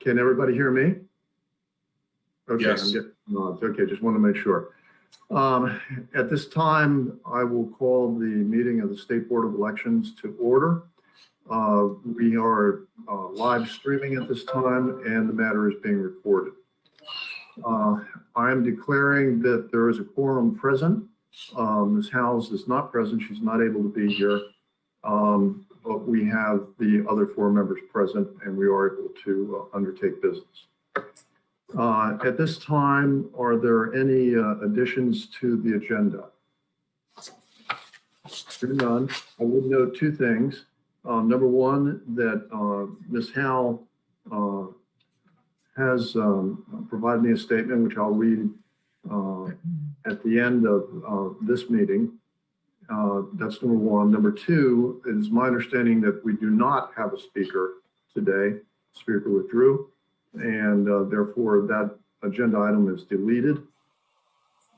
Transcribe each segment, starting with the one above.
Can everybody hear me? Okay, Yes. nods. Okay, just want to make sure. At this time, I will call the meeting of the State Board of Elections to order. We are live streaming at this time, and the matter is being recorded. I am declaring that there is a quorum present. Ms. Howells is not present. She's not able to be here. But we have the other 4 members present, and we are able to undertake business. At this time, are there any additions to the agenda? None. I would note 2 things. Number 1, that Ms. Howell has provided me a statement, which I'll read at the end of this meeting. That's number 1. Number 2, it is my understanding that we do not have a speaker today. The speaker withdrew, and therefore that agenda item is deleted.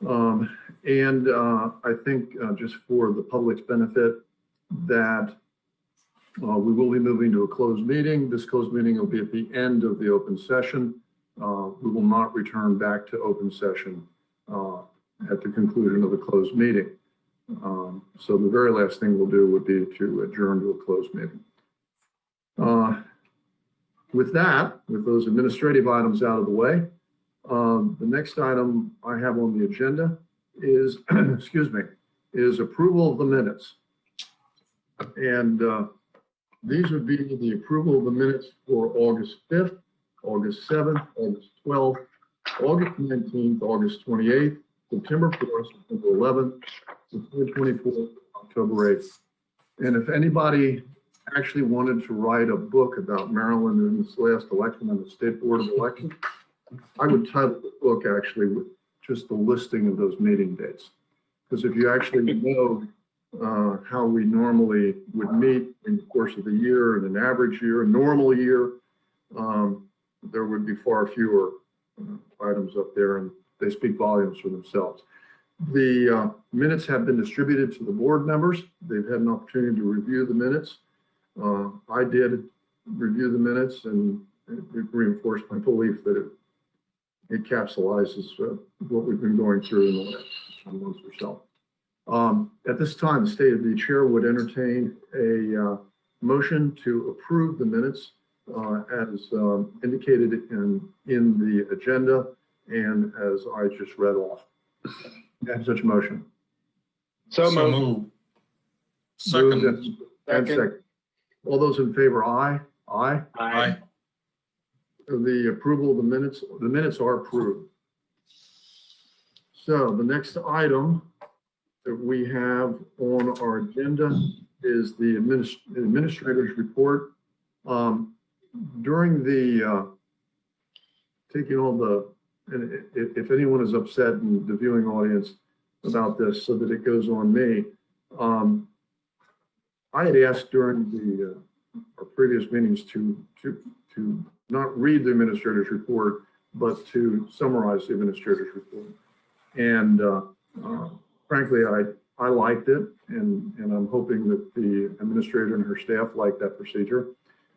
I think just for the public's benefit that we will be moving to a closed meeting. This closed meeting will be at the end of the open session. We will not return back to open session at the conclusion of the closed meeting. So the very last thing we'll do would be to adjourn to a closed meeting. With that, with those administrative items out of the way, the next item I have on the agenda is, is approval of the minutes. And these would be the approval of the minutes for August 5th, August 7th, August 12th, August 19th, August 28th, September 4th, September 11th, September 24th, October 8th. And if anybody actually wanted to write a book about Maryland in this last election and the State Board of Elections, I would title the book actually with just the listing of those meeting dates. Because if you actually know how we normally would meet in the course of the year, in an average year, a normal year, there would be far fewer items up there, and they speak volumes for themselves. The minutes have been distributed to the board members. They've had an opportunity to review the minutes. I did review the minutes, and it reinforced my belief that it capsulizes what we've been going through in the last months or so. At this time, the state of the chair would entertain a motion to approve the minutes as indicated in the agenda and as I just read off. Have such a motion. So moved. Moved Second. and second. All those in favor, aye. Aye. Aye. The approval of the minutes are approved. So the next item that we have on our agenda is the administrator's report. During the taking all the, and if anyone is upset in the viewing audience about this so that it goes on me, I had asked during our previous meetings to not read the administrator's report, but to summarize the administrator's report. And frankly, I liked it, and I'm hoping that the administrator and her staff like that procedure.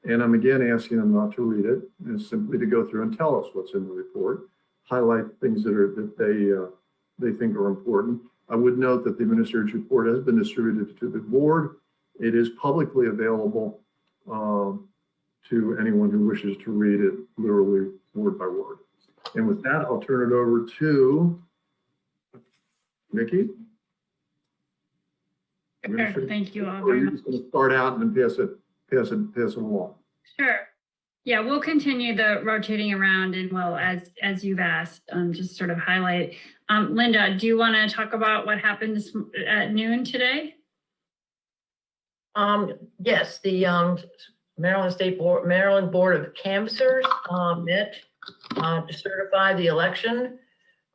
And I'm again asking them not to read it, and simply to go through and tell us what's in the report, highlight things that they think are important. I would note that the administrator's report has been distributed to the board. It is publicly available to anyone who wishes to read it literally word by word. And with that, I'll turn it over to Nikki. Sure, thank you all Or very you're much. just going to start out and then pass it along. Sure. Yeah, we'll continue the rotating around and we'll, as you've asked, just sort of highlight. Linda, do you want to talk about what happened at noon today? Yes, the Maryland Board of Canvassers met to certify the election.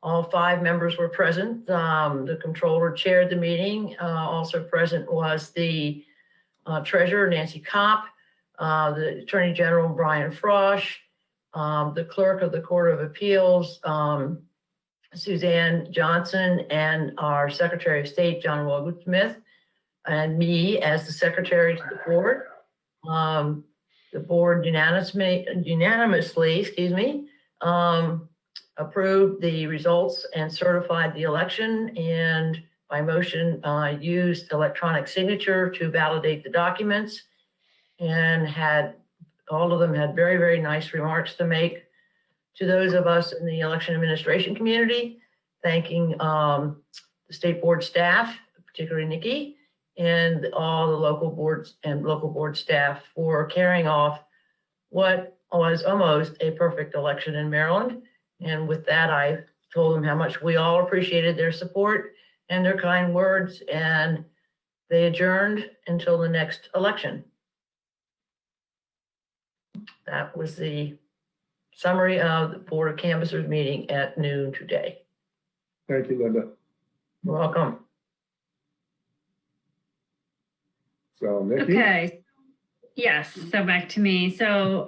All 5 members were present. The controller chaired the meeting. Also present was the treasurer, Nancy Kopp, the attorney general, Brian Frosch, the clerk of the Court of Appeals, Suzanne Johnson, and our Secretary of State, John Wogelsmith, and me as the secretary to the board. The board unanimously, approved the results and certified the election, and by motion, used electronic signature to validate the documents, and all of them had very, very nice remarks to make to those of us in the election administration community, thanking the state board staff, particularly Nikki, and all the local boards and local board staff for carrying off what was almost a perfect election in Maryland. And with that, I told them how much we all appreciated their support and their kind words, and they adjourned until the next election. That was the summary of the Board of Canvassers meeting at noon today. Thank you, Linda. You're welcome. So Nikki? Okay. Yes, so back to me. So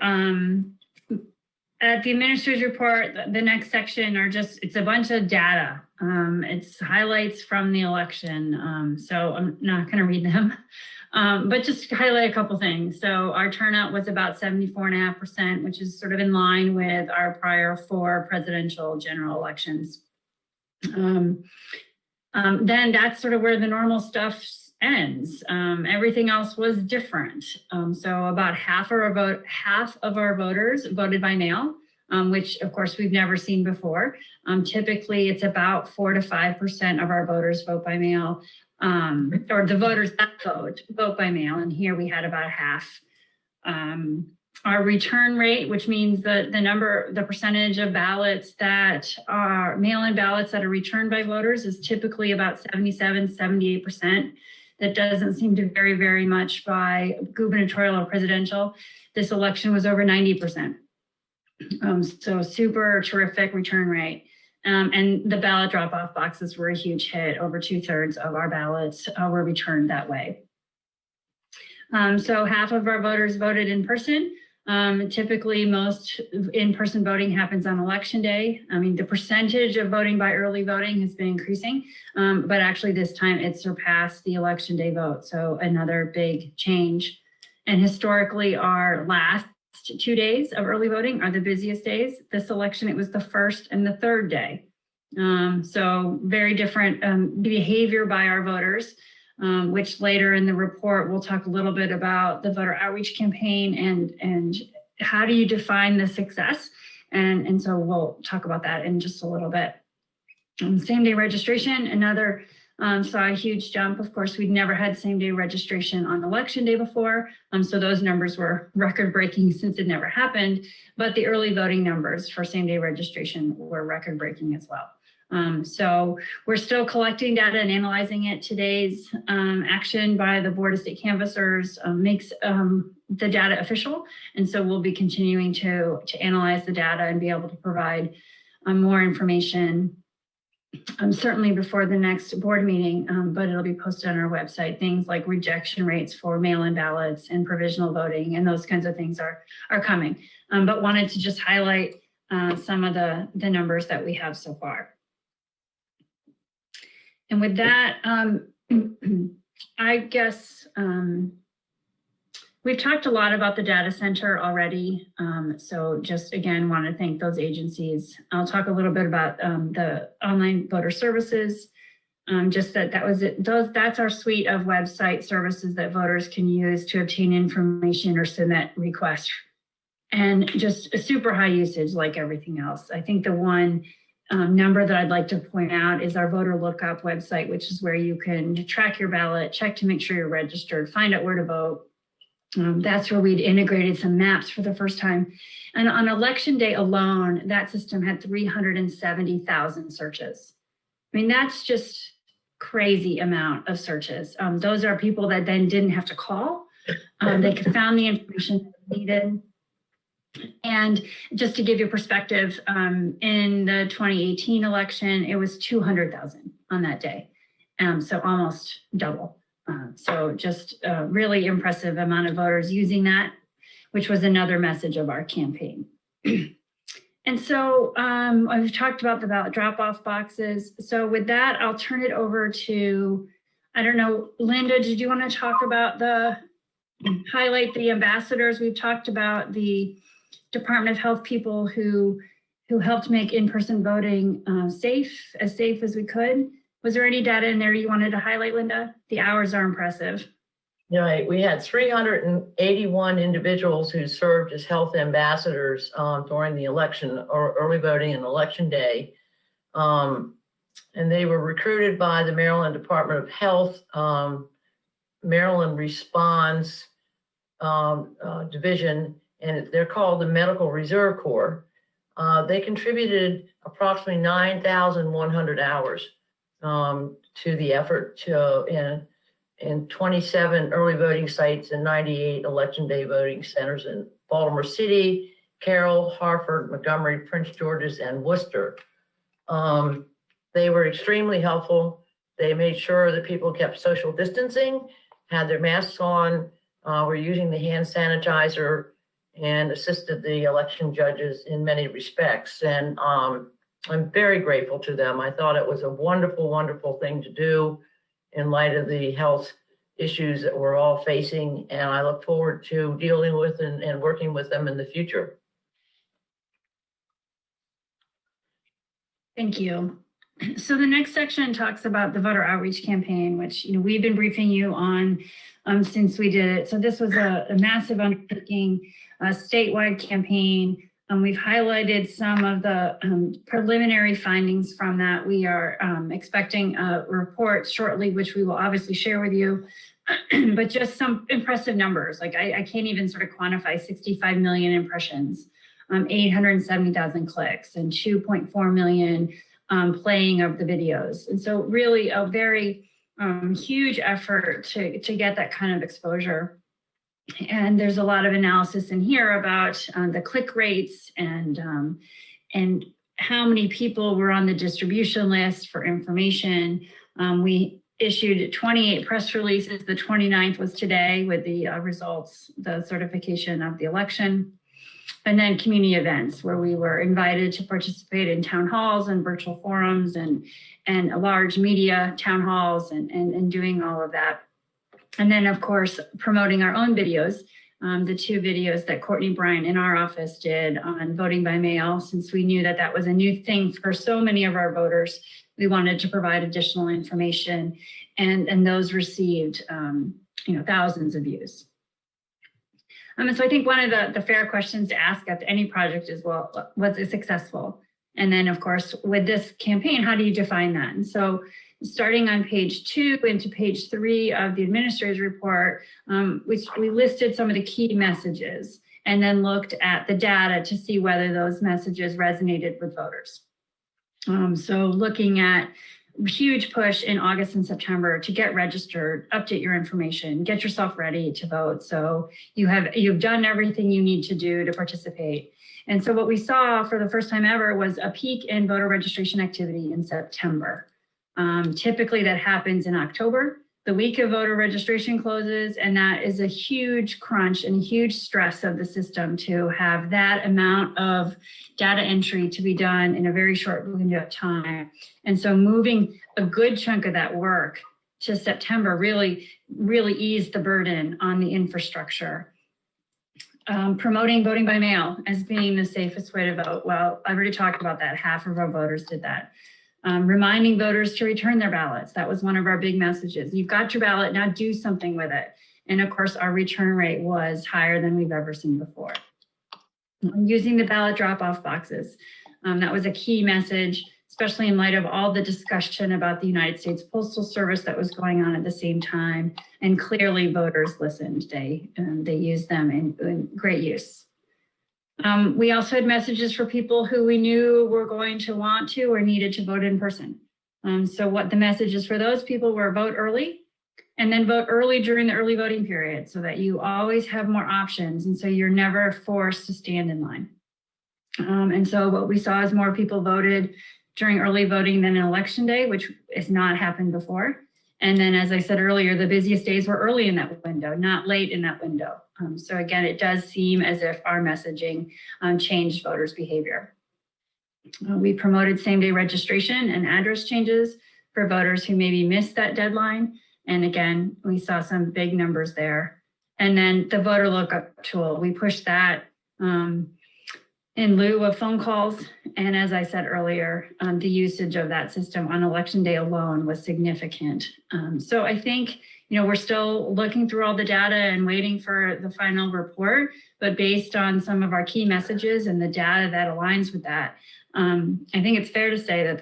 at the administrator's report, the next section it's a bunch of data. It's highlights from the election. So I'm not going to read them, but just highlight a couple things. So our turnout was about 74.5%, which is sort of in line with our prior 4 presidential general elections. Then that's sort of where the normal stuff ends. Everything else was different. So about half of our voters voted by mail, which of course we've never seen before. Typically it's about 4 to 5% of our voters vote by mail, or the voters that vote by mail. And here we had about half. Our return rate, which means the percentage of ballots that are mail-in ballots that are returned by voters, is typically about 78%. That doesn't seem to vary very much by gubernatorial or presidential. This election was over 90%. So super terrific return rate. And the ballot drop-off boxes were a huge hit. Over 2/3 of our ballots were returned that way. So half of our voters voted in person. Typically most in-person voting happens on election day. I mean, the percentage of voting by early voting has been increasing, but actually this time it surpassed the election day vote. So another big change. And historically our last 2 days of early voting are the busiest days. This election, it was the first and the third day. So very different behavior by our voters. Which later in the report, we'll talk a little bit about the voter outreach campaign and how do you define the success? And so we'll talk about that in just a little bit. Same day registration, another saw a huge jump. Of course, we'd never had same day registration on election day before. So those numbers were record breaking since it never happened, but the early voting numbers for same day registration were record breaking as well. So we're still collecting data and analyzing it. Today's action by the Board of State Canvassers makes the data official. And so we'll be continuing to analyze the data and be able to provide more information, certainly before the next board meeting, but it'll be posted on our website. Things like rejection rates for mail-in ballots and provisional voting and those kinds of things are coming. But wanted to just highlight some of the numbers that we have so far. And with that, I guess we've talked a lot about the data center already. So just again, want to thank those agencies. I'll talk a little bit about the online voter services. Just that was it. That's our suite of website services that voters can use to obtain information or submit requests. And just a super high usage like everything else. I think the one number that I'd like to point out is our voter lookup website, which is where you can track your ballot, check to make sure you're registered, find out where to vote. That's where we'd integrated some maps for the first time. And on election day alone, that system had 370,000 searches. I mean, that's just crazy amount of searches. Those are people that then didn't have to call. They could found the information they needed. And just to give you perspective, in the 2018 election, it was 200,000 on that day. So almost double. So just a really impressive amount of voters using that, which was another message of our campaign. And so I've talked about the ballot drop-off boxes. So with that, I'll turn it over to, I don't know, Linda, did you want to talk about the highlight the ambassadors. We've talked about the Department of Health people who helped make in-person voting safe as we could. Was there any data in there you wanted to highlight, Linda? The hours are impressive. Right, we had 381 individuals who served as health ambassadors during the election or early voting and election day. And they were recruited by the Maryland Department of Health, Maryland Response Division, and they're called the Medical Reserve Corps. They contributed approximately 9,100 hours to the effort in 27 early voting sites and 98 election day voting centers in Baltimore City, Carroll, Hartford, Montgomery, Prince George's, and Worcester. They were extremely helpful. They made sure that people kept social distancing, had their masks on, were using the hand sanitizer, and assisted the election judges in many respects. And I'm very grateful to them. I thought it was a wonderful, wonderful thing to do in light of the health issues that we're all facing. And I look forward to dealing with and working with them in the future. Thank you. So the next section talks about the voter outreach campaign, which we've been briefing you on since we did it. So this was a massive undertaking, a statewide campaign. We've highlighted some of the preliminary findings from that. We are expecting a report shortly, which we will obviously share with you, but just some impressive numbers. Like I can't even sort of quantify 65 million impressions, 870,000 clicks, and 2.4 million playing of the videos. And so really a very huge effort to get that kind of exposure. And there's a lot of analysis in here about the click rates and how many people were on the distribution list for information. We issued 28 press releases. The 29th was today with the results, the certification of the election. And then community events where we were invited to participate in town halls and virtual forums and large media town halls and doing all of that. And then, of course, promoting our own videos, the 2 videos that Courtney Bryant in our office did on voting by mail. Since we knew that that was a new thing for so many of our voters, we wanted to provide additional information, and those received thousands of views. And so I think one of the fair questions to ask after any project is, well, was it successful? And then, of course, with this campaign, how do you define that? And so starting on page 2 into page 3 of the administrator's report, we listed some of the key messages and then looked at the data to see whether those messages resonated with voters. So looking at huge push in August and September to get registered, update your information, get yourself ready to vote. So you've done everything you need to do to participate. And so what we saw for the first time ever was a peak in voter registration activity in September. Typically that happens in October, the week of voter registration closes, and that is a huge crunch and a huge stress of the system to have that amount of data entry to be done in a very short window of time. And so moving a good chunk of that work to September really eased the burden on the infrastructure. Promoting voting by mail as being the safest way to vote. Well, I've already talked about that. Half of our voters did that. Reminding voters to return their ballots. That was one of our big messages. You've got your ballot, now do something with it. And of course, our return rate was higher than we've ever seen before. Using the ballot drop-off boxes. That was a key message, especially in light of all the discussion about the United States Postal Service that was going on at the same time. And clearly voters listened. They used them in great use. We also had messages for people who we knew were going to want to or needed to vote in person. So what the messages for those people were: vote early, and then vote early during the early voting period so that you always have more options. And so you're never forced to stand in line. And so what we saw is more people voted during early voting than election day, which has not happened before. And then, as I said earlier, the busiest days were early in that window, not late in that window. So again, it does seem as if our messaging changed voters' behavior. We promoted same-day registration and address changes for voters who maybe missed that deadline. And again, we saw some big numbers there. And then the voter lookup tool, we pushed that in lieu of phone calls. And as I said earlier, the usage of that system on election day alone was significant. So I think, we're still looking through all the data and waiting for the final report, but based on some of our key messages and the data that aligns with that, I think it's fair to say that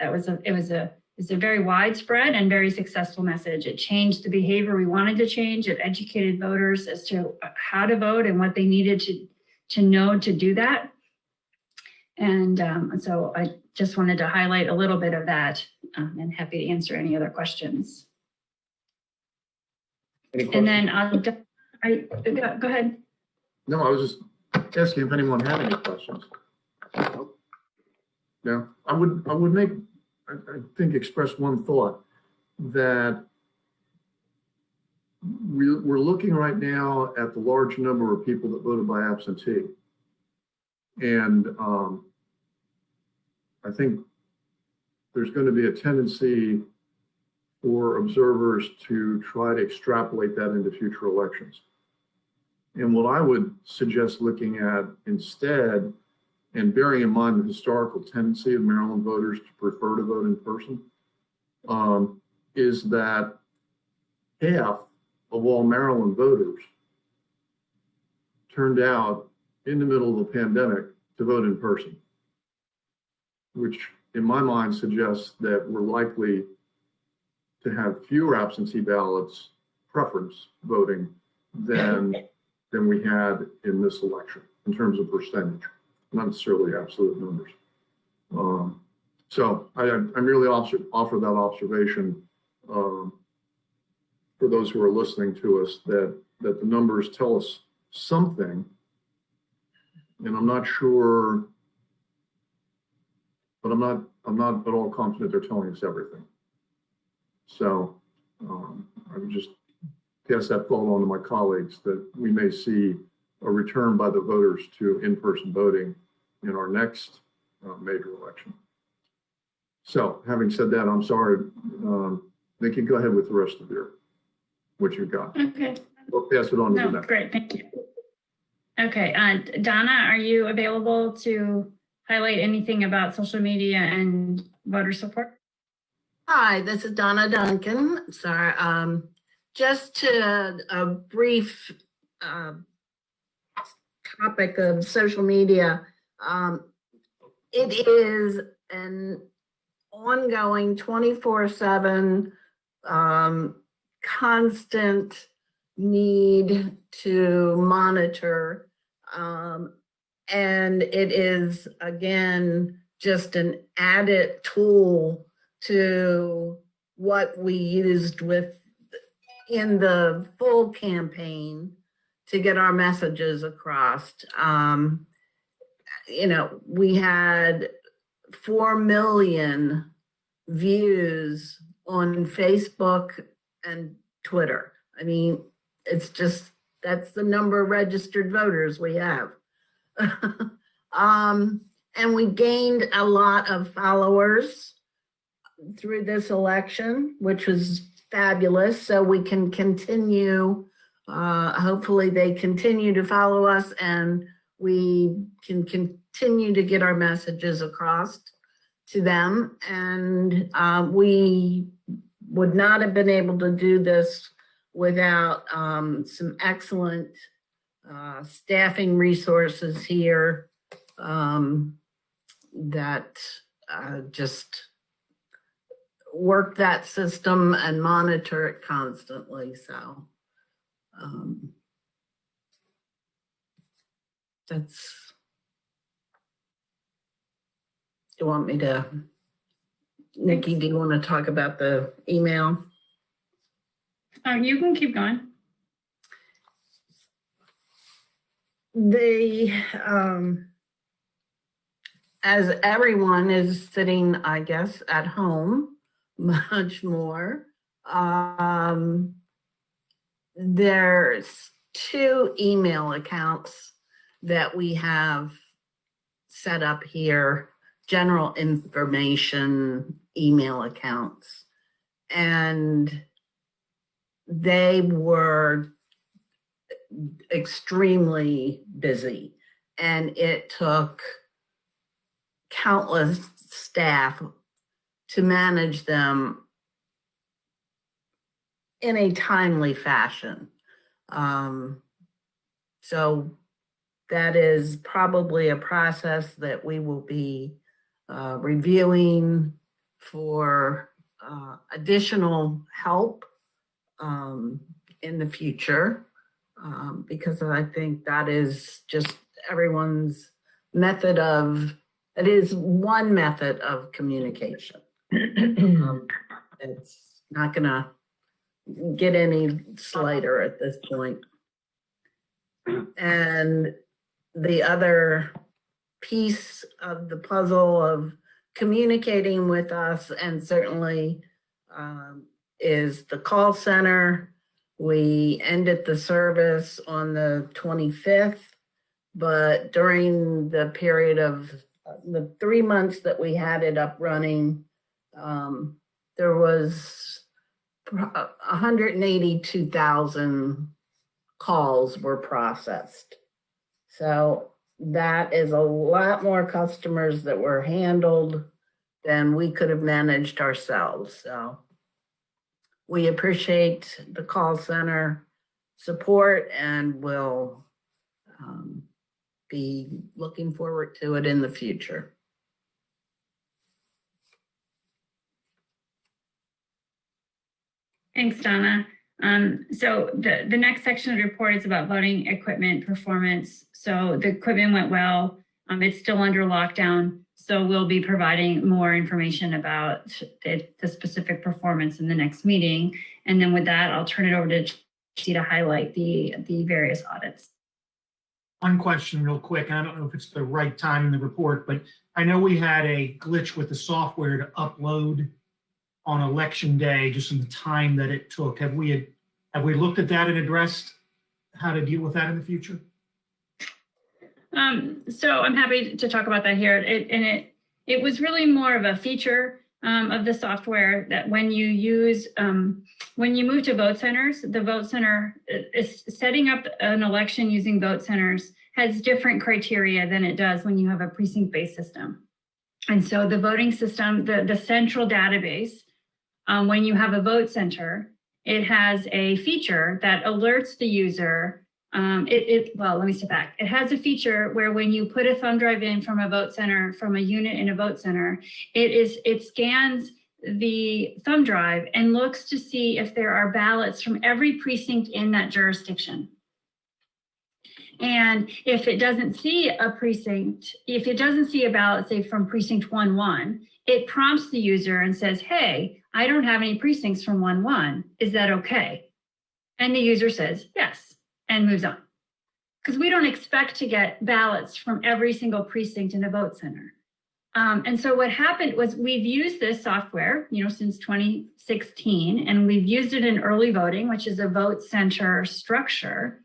it's a very widespread and very successful message. It changed the behavior we wanted to change. It educated voters as to how to vote and what they needed to know to do that. And so I just wanted to highlight a little bit of that, and happy to answer any other questions. Any And questions? then go ahead. No, I was just asking if anyone had any questions. No, I would make, I think, express one thought, that we're looking right now at the large number of people that voted by absentee. And I think there's going to be a tendency for observers to try to extrapolate that into future elections. And what I would suggest looking at instead, and bearing in mind the historical tendency of Maryland voters to prefer to vote in person, is that half of all Maryland voters turned out in the middle of the pandemic to vote in person, which in my mind suggests that we're likely to have fewer absentee ballots, preference voting, than we had in this election in terms of percentage, not necessarily absolute numbers. So I merely offer that observation for those who are listening to us, that the numbers tell us something, and I'm not sure, but I'm not at all confident they're telling us everything. So I would just pass that thought on to my colleagues, that we may see a return by the voters to in-person voting in our next major election. So having said that, I'm sorry, Nikki, go ahead with the rest of what you've got. Okay. We'll pass it on to the No, next. great, thank you. Okay, Donna, are you available to highlight anything about social media and voter support? Hi, this is Donna Duncan. Sorry, just to a brief topic of social media. It is an ongoing 24/7 constant need to monitor. And it is, again, just an added tool to what we used in the full campaign to get our messages across. We had 4 million views on Facebook and Twitter. I mean, that's the number of registered voters we have. And we gained a lot of followers through this election, which was fabulous. So we can continue, hopefully they continue to follow us, and we can continue to get our messages across to them. And we would not have been able to do this without some excellent staffing resources here that just work that system and monitor it constantly. So that's, do you want me to, Nikki, do you want to talk about the email? You can keep going. As everyone is sitting, I guess, at home much more, there's 2 email accounts that we have set up here, general information email accounts. And they were extremely busy. And it took countless staff to manage them in a timely fashion. So that is probably a process that we will be reviewing for additional help in the future, because I think that is just everyone's method of, it is one method of communication. It's not gonna get any slighter at this point. And the other piece of the puzzle of communicating with us, and certainly is the call center. We ended the service on the 25th, but during the period of the 3 months that we had it up running, there was 182,000 calls were processed. So that is a lot more customers that were handled than we could have managed ourselves. So we appreciate the call center support, and will be looking forward to it in the future. Thanks, Donna. So the next section of the report is about voting equipment performance. So the equipment went well. It's still under lockdown. So we'll be providing more information about the specific performance in the next meeting. And then with that, I'll turn it over to Tracy to highlight the various audits. One question real quick. I don't know if it's the right time in the report, but I know we had a glitch with the software to upload on election day, just in the time that it took. Have we looked at that and addressed how to deal with that in the future? So I'm happy to talk about that here. It was really more of a feature of the software that when you move to vote centers, the vote center is setting up an election using vote centers has different criteria than it does when you have a precinct-based system. And so the voting system, the central database, when you have a vote center, it has a feature that alerts the user. Well, let me step back. It has a feature where when you put a thumb drive in from a vote center, from a unit in a vote center, it scans the thumb drive and looks to see if there are ballots from every precinct in that jurisdiction. And if it doesn't see a precinct, if it doesn't see a ballot, say from precinct 1-1, it prompts the user and says, hey, I don't have any precincts from 1-1. Is that okay? And the user says, yes, and moves on. Because we don't expect to get ballots from every single precinct in a vote center. And so what happened was we've used this software, since 2016, and we've used it in early voting, which is a vote center structure.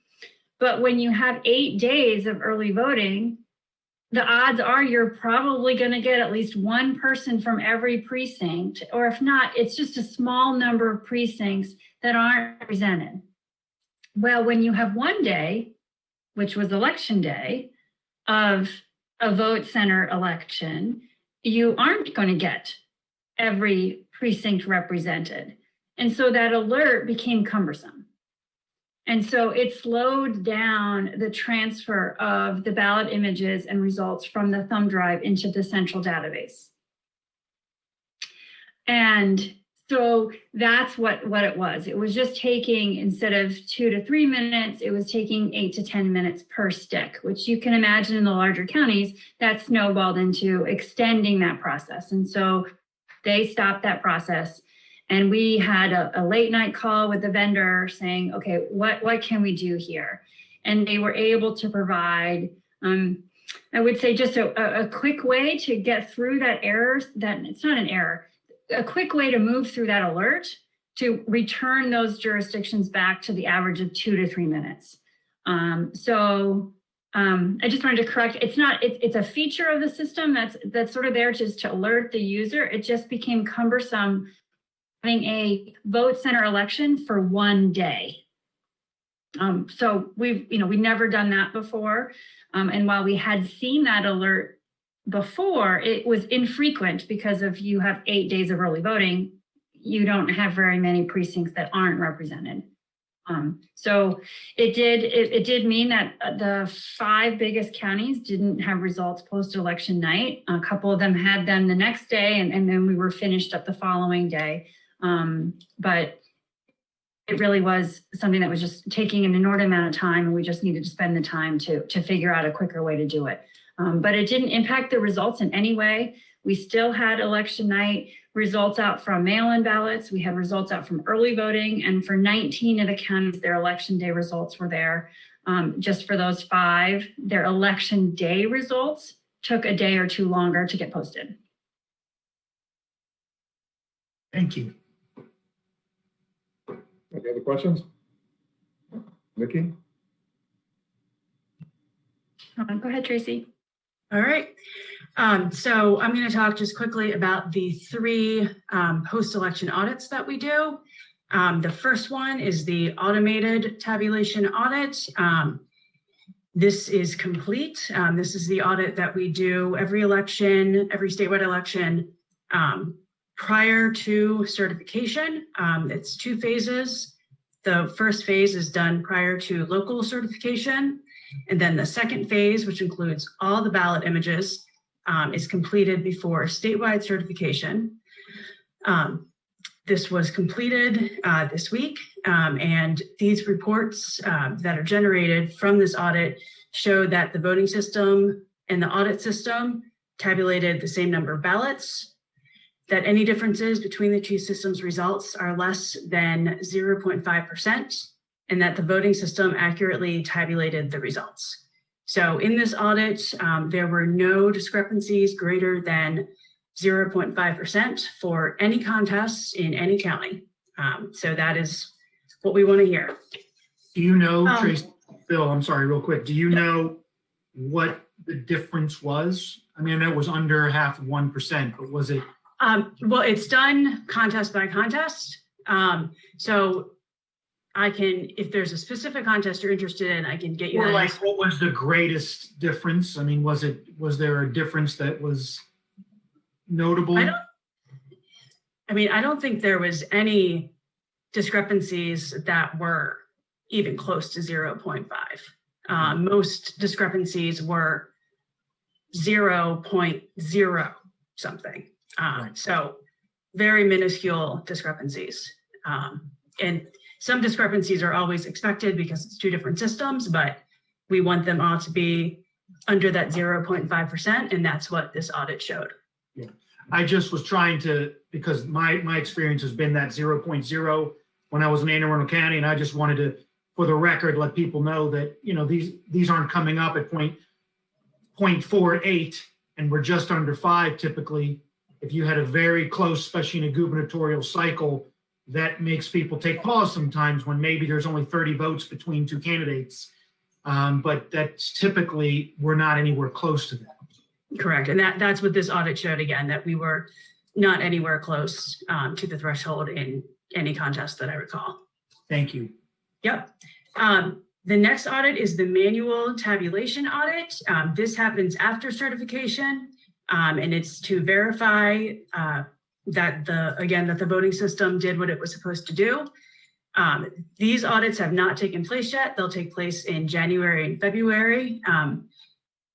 But when you have 8 days of early voting, the odds are you're probably going to get at least one person from every precinct, or if not, it's just a small number of precincts that aren't represented. Well, when you have 1 day, which was election day, of a vote center election, you aren't going to get every precinct represented. And so that alert became cumbersome. And so it slowed down the transfer of the ballot images and results from the thumb drive into the central database. And so that's what it was. It was just taking, instead of 2 to 3 minutes, it was taking 8 to 10 minutes per stick, which you can imagine in the larger counties, that snowballed into extending that process. And so they stopped that process. And we had a late night call with the vendor saying, okay, what can we do here? And they were able to provide, I would say, just a quick way to get through that error, that it's not an error, a quick way to move through that alert to return those jurisdictions back to the average of 2 to 3 minutes. I just wanted to correct, it's a feature of the system that's sort of there just to alert the user. It just became cumbersome having a vote center election for 1 day. So we've never done that before. And while we had seen that alert before, it was infrequent because if you have 8 days of early voting, you don't have very many precincts that aren't represented. So it did mean that the 5 biggest counties didn't have results post-election night. A couple of them had them the next day, and then we were finished up the following day. But it really was something that was just taking an inordinate amount of time, and we just needed to spend the time to figure out a quicker way to do it. But it didn't impact the results in any way. We still had election night results out from mail-in ballots. We had results out from early voting, and for 19 of the counties, their election day results were there. Just for those 5, their election day results took a day or 2 longer to get posted. Thank you. Any other questions? Nikki? Go ahead, Tracy. All right. So I'm going to talk just quickly about the 3 post-election audits that we do. The first one is the automated tabulation audit. This is complete. This is the audit that we do every election, every statewide election prior to certification. It's 2 phases. The first phase is done prior to local certification. And then the second phase, which includes all the ballot images, is completed before statewide certification. This was completed this week, and these reports that are generated from this audit show that the voting system and the audit system tabulated the same number of ballots, that any differences between the 2 systems' results are less than 0.5%, and that the voting system accurately tabulated the results. So in this audit, there were no discrepancies greater than 0.5% for any contests in any county. So that is what we want to hear. Do you know, Tracy, Bill, I'm sorry, real quick. Do you know what the difference was? I mean, I know it was under 0.5%, but was it? Well, it's done contest by contest. So I can, if there's a specific contest you're interested in, I can get you Or that. like, what was the greatest difference? I mean, was there a difference that was notable? I don't think there was any discrepancies that were even close to 0.5. Most discrepancies were 0.0 something. Right. So very minuscule discrepancies. And some discrepancies are always expected because it's 2 different systems, but we want them all to be under that 0.5%, and that's what this audit showed. Yeah, I just was trying to, because my experience has been that 0.0 when I was in Anne Arundel County, and I just wanted to, for the record, let people know that, these aren't coming up at 0.48, and we're just under 5 typically. If you had a very close, especially in a gubernatorial cycle, that makes people take pause sometimes when maybe there's only 30 votes between 2 candidates. But that's typically, we're not anywhere close to that. Correct. And that's what this audit showed again, that we were not anywhere close to the threshold in any contest that I recall. Thank you. Yep. The next audit is the manual tabulation audit. This happens after certification, and it's to verify that the voting system did what it was supposed to do. These audits have not taken place yet. They'll take place in January and February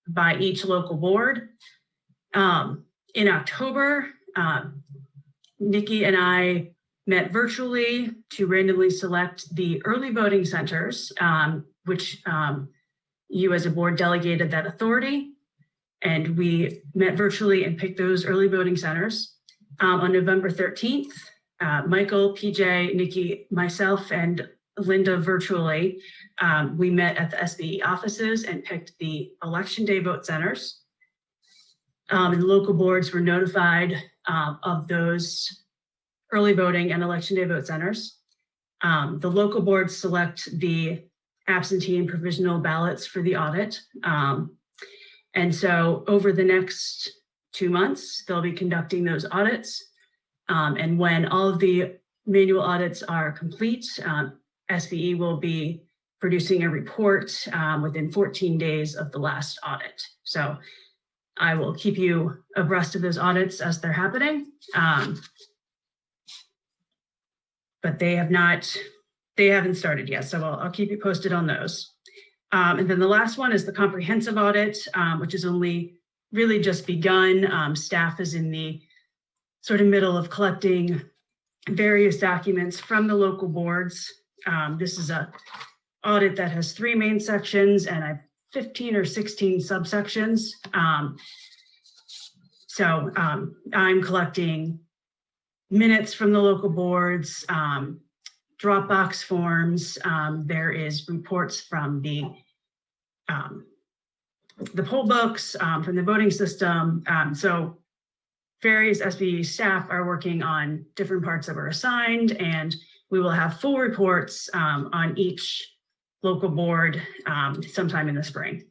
by each local board. In October, Nikki and I met virtually to randomly select the early voting centers, which you as a board delegated that authority. And we met virtually and picked those early voting centers. On November 13th, Michael, PJ, Nikki, myself, and Linda virtually, we met at the SBE offices and picked the election day vote centers. And local boards were notified of those early voting and election day vote centers. The local boards select the absentee and provisional ballots for the audit. And so over the next 2 months, they'll be conducting those audits. And when all of the manual audits are complete, SBE will be producing a report within 14 days of the last audit. So I will keep you abreast of those audits as they're happening. But they haven't started yet. So I'll keep you posted on those. And then the last one is the comprehensive audit, which is only really just begun. Staff is in the sort of middle of collecting various documents from the local boards. This is a audit that has 3 main sections and 15 or 16 subsections. So I'm collecting minutes from the local boards, Dropbox forms. There is reports from the poll books, from the voting system. So various SB staff are working on different parts that were assigned, and we will have full reports on each local board sometime in the spring.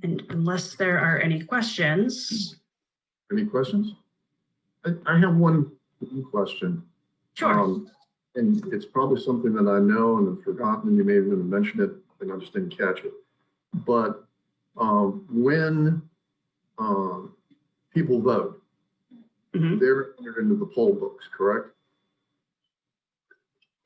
And unless there are any questions. Any questions? I have one question. Sure. And it's probably something that I know and have forgotten, and you may even mention it, and I just didn't catch it. But when people vote, Mhm. they're entered into the poll books, correct?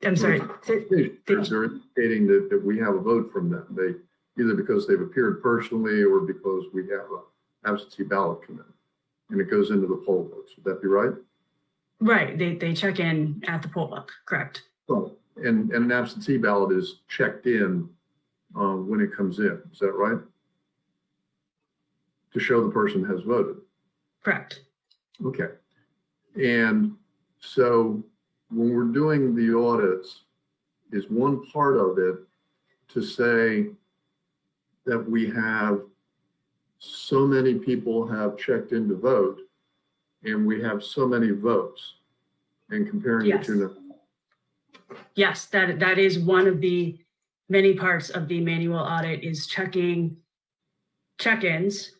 I'm sorry. They're indicating that we have a vote from them. They either because they've appeared personally or because we have an absentee ballot come in, and it goes into the poll books. Would that be right? Right. They check in at the poll book. Correct. So, and an absentee ballot is checked in when it comes in. Is that right? To show the person has voted. Correct. Okay. And so when we're doing the audits, is one part of it to say that we have so many people have checked in to vote and we have so many votes, and comparing Yes. the two numbers? Yes, that is one of the many parts of the manual audit is checking check-ins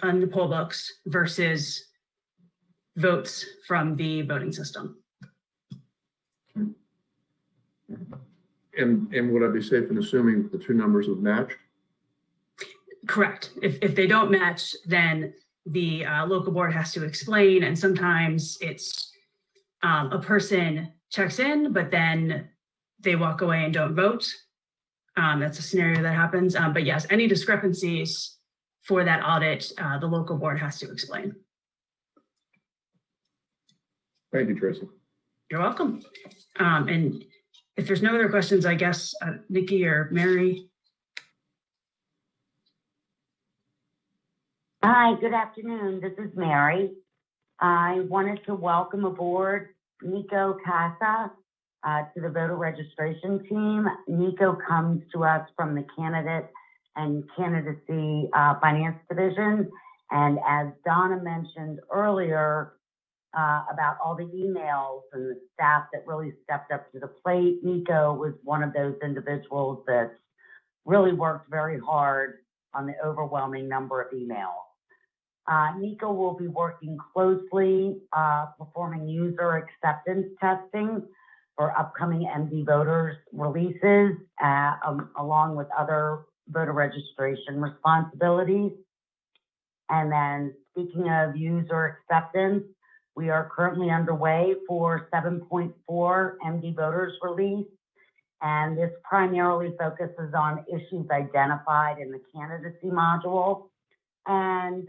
on the poll books versus votes from the voting system. And would I be safe in assuming that the two numbers have matched? Correct. If they don't match, then the local board has to explain, and sometimes it's a person checks in, but then they walk away and don't vote. That's a scenario that happens. But yes, any discrepancies for that audit, the local board has to explain. Thank you, Tracy. You're welcome. And if there's no other questions, I guess Nikki or Mary. Hi, good afternoon. This is Mary. I wanted to welcome aboard Nico Casa to the voter registration team. Nico comes to us from the candidate and candidacy finance division. And as Donna mentioned earlier about all the emails and the staff that really stepped up to the plate, Nico was one of those individuals that really worked very hard on the overwhelming number of emails. Nico will be working closely, performing user acceptance testing for upcoming MD voters releases, along with other voter registration responsibilities. And then speaking of user acceptance, we are currently underway for 7.4 MD voters release. And this primarily focuses on issues identified in the candidacy module and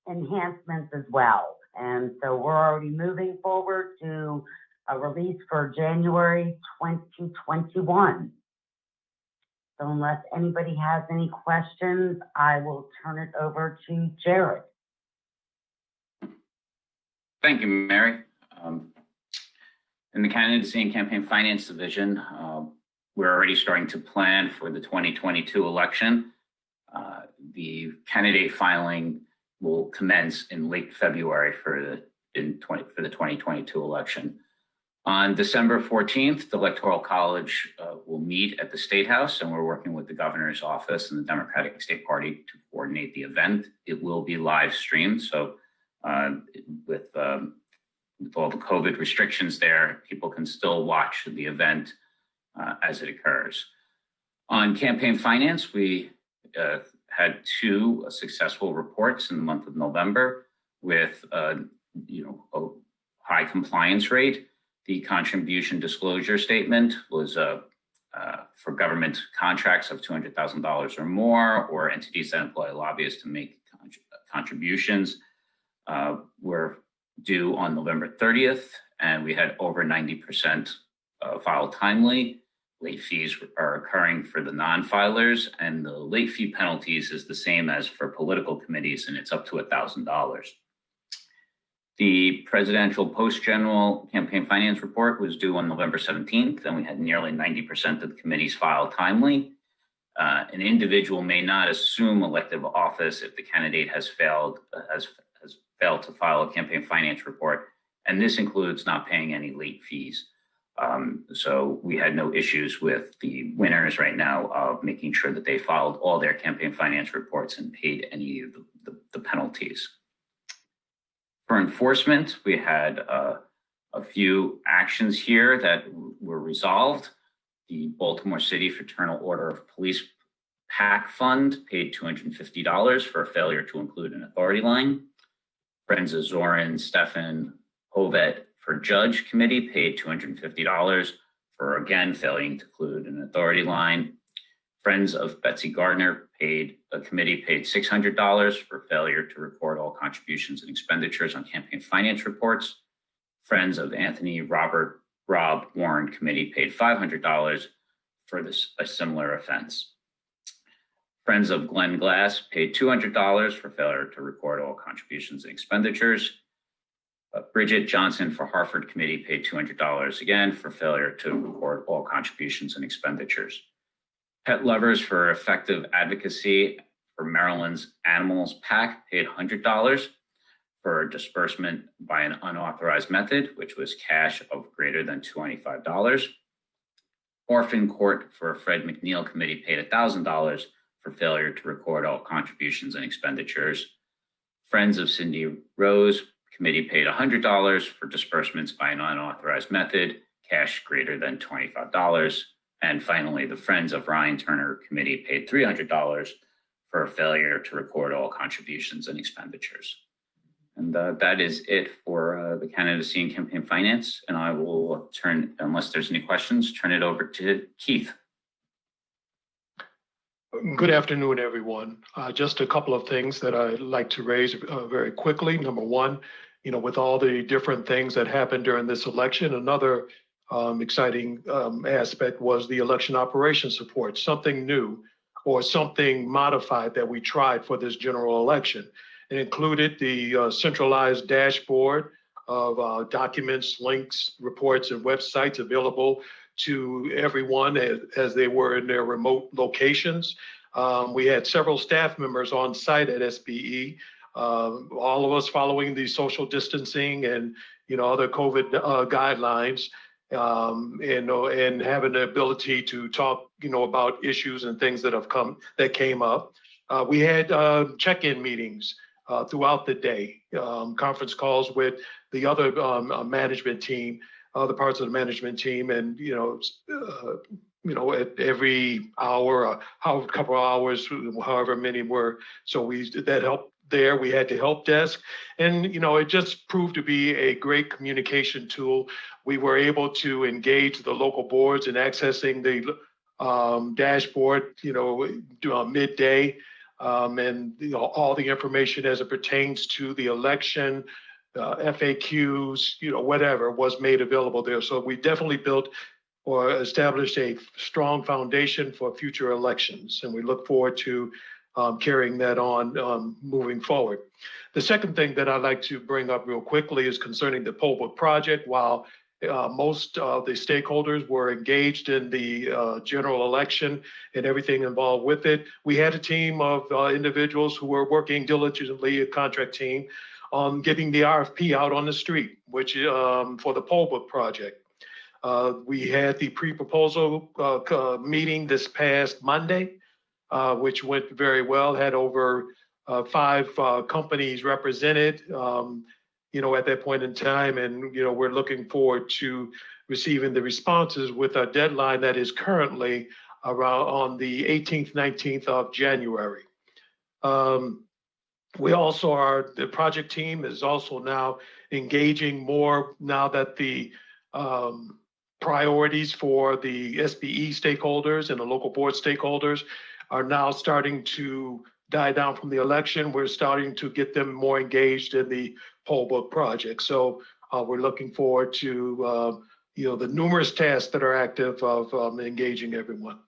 enhancements as well. And so we're already moving forward to a release for January 2021. So unless anybody has any questions, I will turn it over to Jared. Thank you, Mary. In the Candidacy and Campaign Finance Division, we're already starting to plan for the 2022 election. The candidate filing will commence in late February for the 2022 election. On December 14th, the Electoral College will meet at the State House, and we're working with the Governor's Office and the Democratic State Party to coordinate the event. It will be live streamed, so with with all the COVID restrictions there, people can still watch the event as it occurs. On campaign finance, we had 2 successful reports in the month of November with a high compliance rate. The contribution disclosure statement was for government contracts of $200,000 or more, or entities that employ lobbyists to make contributions, were due on November 30th, and we had over 90% filed timely. Late fees are occurring for the non-filers, and the late fee penalties is the same as for political committees, and it's up to $1,000. The presidential post-general campaign finance report was due on November 17th, and we had nearly 90% of the committees filed timely. An individual may not assume elective office if the candidate has failed to file a campaign finance report, and this includes not paying any late fees. So we had no issues with the winners right now of making sure that they filed all their campaign finance reports and paid any of the penalties. For enforcement, we had a few actions here that were resolved. The Baltimore City Fraternal Order of Police PAC Fund paid $250 for a failure to include an authority line. Friends of Zoran Stefan Hovet for Judge Committee paid $250 for, again, failing to include an authority line. Friends of Betsy Gardner committee paid $600 for failure to record all contributions and expenditures on campaign finance reports. Friends of Anthony Rob Warren committee paid $500 for a similar offense. Friends of Glenn Glass paid $200 for failure to record all contributions and expenditures. Bridget Johnson for Hartford committee paid $200 again for failure to record all contributions and expenditures. Pet Lovers for Effective Advocacy for Maryland's Animals PAC paid $100 for disbursement by an unauthorized method, which was cash of greater than $25. Orphan Court for Fred McNeil committee paid $1,000 for failure to record all contributions and expenditures. Friends of Cindy Rose committee paid $100 for disbursements by an unauthorized method, cash greater than $25. And finally, the Friends of Ryan Turner committee paid $300 for a failure to record all contributions and expenditures. And that is it for the candidacy and campaign finance. And I will turn, unless there's any questions, turn it over to Keith. Good afternoon, everyone. Just a couple of things that I'd like to raise very quickly. Number one, with all the different things that happened during this election, another exciting aspect was the election operations support, something new or something modified that we tried for this general election. It included the centralized dashboard of documents, links, reports, and websites available to everyone as they were in their remote locations. We had several staff members on site at SBE, all of us following the social distancing and other COVID guidelines, and having the ability to talk about issues and things that came up. We had check-in meetings throughout the day, conference calls with the other management team, other parts of the management team, and at every hour, a couple of hours, however many were. So that helped there. We had the help desk, and it just proved to be a great communication tool. We were able to engage the local boards in accessing the dashboard, midday, and all the information as it pertains to the election, FAQs, whatever was made available there. So we definitely built or established a strong foundation for future elections, and we look forward to carrying that on moving forward. The second thing that I'd like to bring up real quickly is concerning the poll book project. While most of the stakeholders were engaged in the general election and everything involved with it, we had a team of individuals who were working diligently, a contract team, on getting the RFP out on the street, which for the poll book project. We had the pre-proposal meeting this past Monday, which went very well, had over 5 companies represented, at that point in time. And, we're looking forward to receiving the responses with a deadline that is currently around on the 18th, 19th of January. The project team is also now engaging more now that the priorities for the SBE stakeholders and the local board stakeholders are now starting to die down from the election. We're starting to get them more engaged in the poll book project. So we're looking forward to, the numerous tasks that are active of engaging everyone.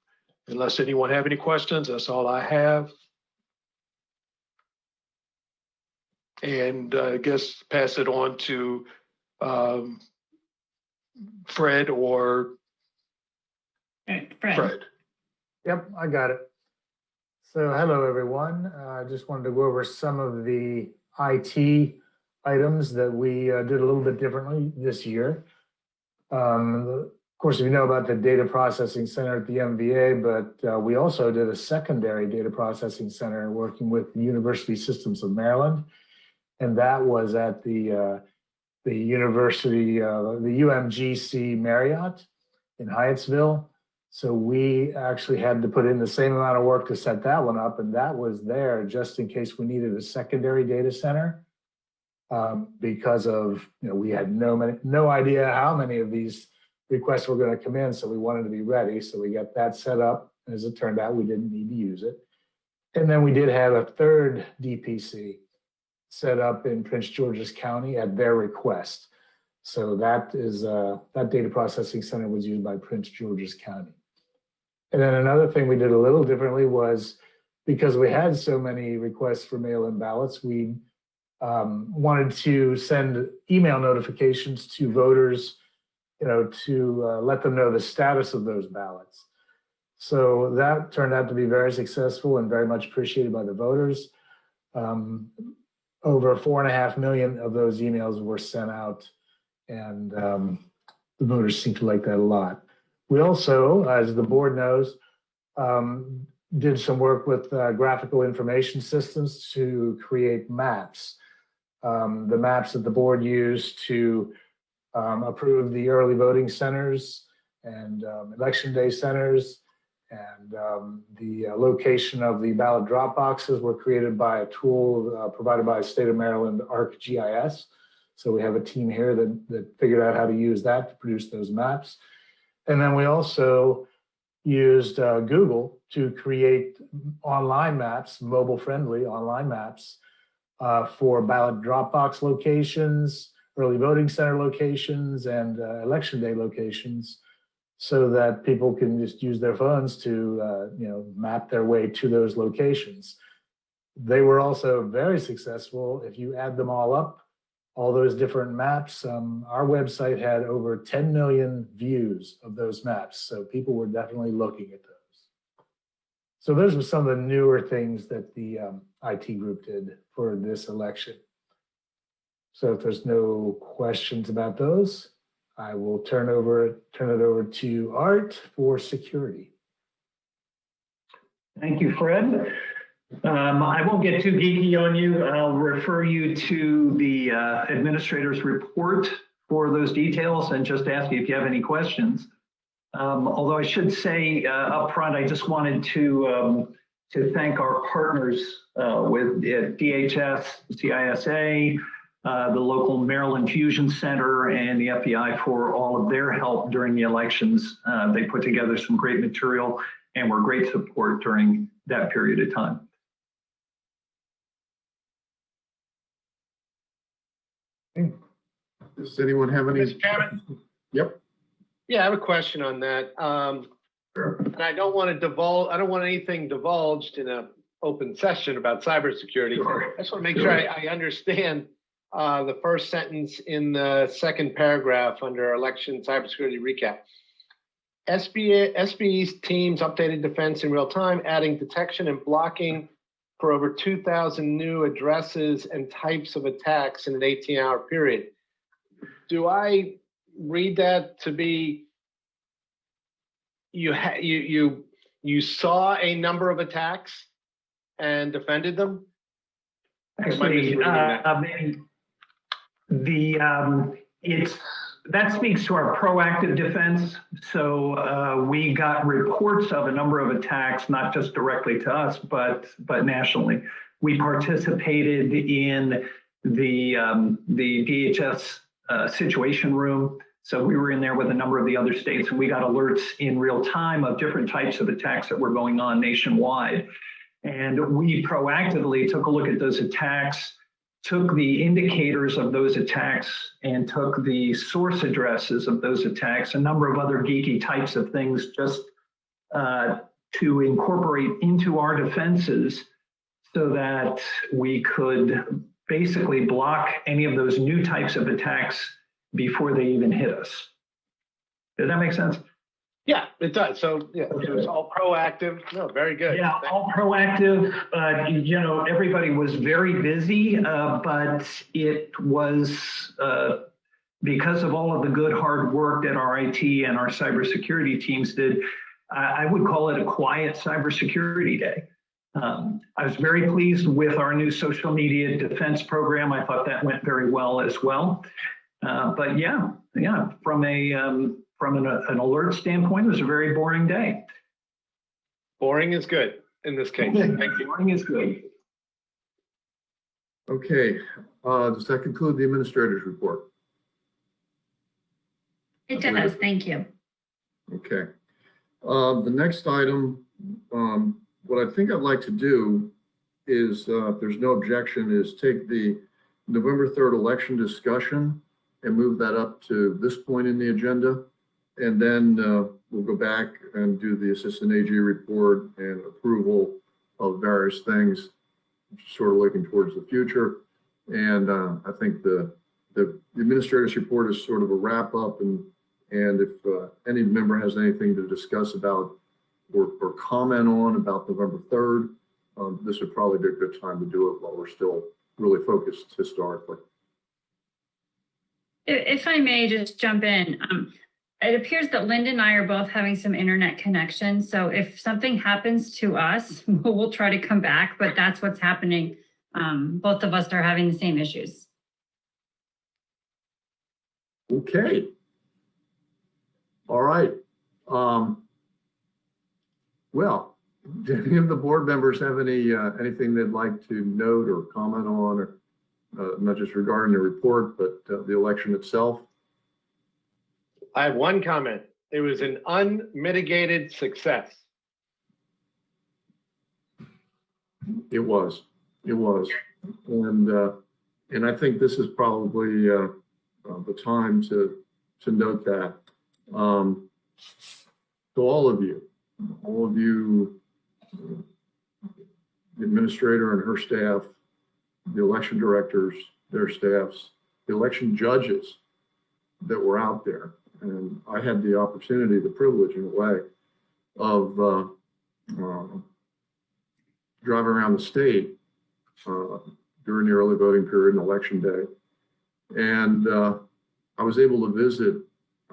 Unless anyone have any questions, that's all I have. And I guess pass it on to Fred or Fred. Yep, I got it. So hello, everyone. I just wanted to go over some of the IT items that we did a little bit differently this year. Of course, we know about the data processing center at the MVA, but we also did a secondary data processing center working with the University Systems of Maryland. And that was at the University, the UMGC Marriott in Hyattsville. So we actually had to put in the same amount of work to set that one up, and that was there just in case we needed a secondary data center because of, we had no idea how many of these requests were going to come in, so we wanted to be ready. So we got that set up. As it turned out, we didn't need to use it. And then we did have a third DPC set up in Prince George's County at their request. So that data processing center was used by Prince George's County. And then another thing we did a little differently was because we had so many requests for mail-in ballots, we wanted to send email notifications to voters, to let them know the status of those ballots. So that turned out to be very successful and very much appreciated by the voters. Over 4.5 million of those emails were sent out, and the voters seem to like that a lot. We also, as the board knows, did some work with graphical information systems to create maps. The maps that the board used to approve the early voting centers and election day centers, and the location of the ballot drop boxes were created by a tool provided by the state of Maryland, ArcGIS. So we have a team here that figured out how to use that to produce those maps. And then we also used Google to create online maps, mobile-friendly online maps for ballot drop box locations, early voting center locations, and election day locations, so that people can just use their phones to map their way to those locations. They were also very successful. If you add them all up, all those different maps, our website had over 10 million views of those maps. So people were definitely looking at those. So those were some of the newer things that the IT group did for this election. So if there's no questions about those, I will turn it over to Art for security. Thank you, Fred. I won't get too geeky on you. I'll refer you to the administrator's report for those details and just ask you if you have any questions. Although I should say up front, I just wanted to thank our partners with DHS, CISA, the local Maryland Fusion Center, and the FBI for all of their help during the elections. They put together some great material and were great support during that period of time. Does anyone have any? Mr. Chairman? Yep. Yeah, I have a question on that. And I don't want anything divulged in an open session about cybersecurity. Sure. I just want to make sure I understand the first sentence in the second paragraph under election cybersecurity recap. SBE's teams updated defense in real time, adding detection and blocking for over 2,000 new addresses and types of attacks in an 18-hour period. Do I read that to be you saw a number of attacks and defended them? Actually, That speaks to our proactive defense. So we got reports of a number of attacks, not just directly to us, but nationally. We participated in the DHS situation room. So we were in there with a number of the other states, and we got alerts in real time of different types of attacks that were going on nationwide. And we proactively took a look at those attacks, took the indicators of those attacks, and took the source addresses of those attacks, a number of other geeky types of things, just to incorporate into our defenses so that we could basically block any of those new types of attacks before they even hit us. Does that make sense? Yeah, it does. So, yeah, it's all proactive. No, very good. Yeah, all proactive. Everybody was very busy, but it was because of all of the good hard work that our IT and our cybersecurity teams did. I would call it a quiet cybersecurity day. I was very pleased with our new social media defense program. I thought that went very well as well. But yeah, from an alert standpoint, it was a very boring day. Boring is good in this case. Thank you. Boring is good. Okay, does that conclude the administrator's report? It does, thank you. Okay. The next item, what I think I'd like to do is, if there's no objection, is take the November 3rd election discussion and move that up to this point in the agenda. And then we'll go back and do the assistant AG report and approval of various things, sort of looking towards the future. And I think the administrator's report is sort of a wrap up. And if any member has anything to discuss about or comment on about November 3rd, this would probably be a good time to do it while we're still really focused historically. If I may just jump in, it appears that Linda and I are both having some internet connection. So if something happens to us, we'll try to come back, but that's what's happening. Both of us are having the same issues. Okay. All right. Well, do any of the board members have anything they'd like to note or comment on, or not just regarding the report, but the election itself? I have one comment. It was an unmitigated success. It was. And I think this is probably the time to note that. To all of you, the administrator and her staff, the election directors, their staffs, the election judges that were out there. And I had the opportunity, the privilege in a way, of driving around the state during the early voting period and election day. And I was able to visit,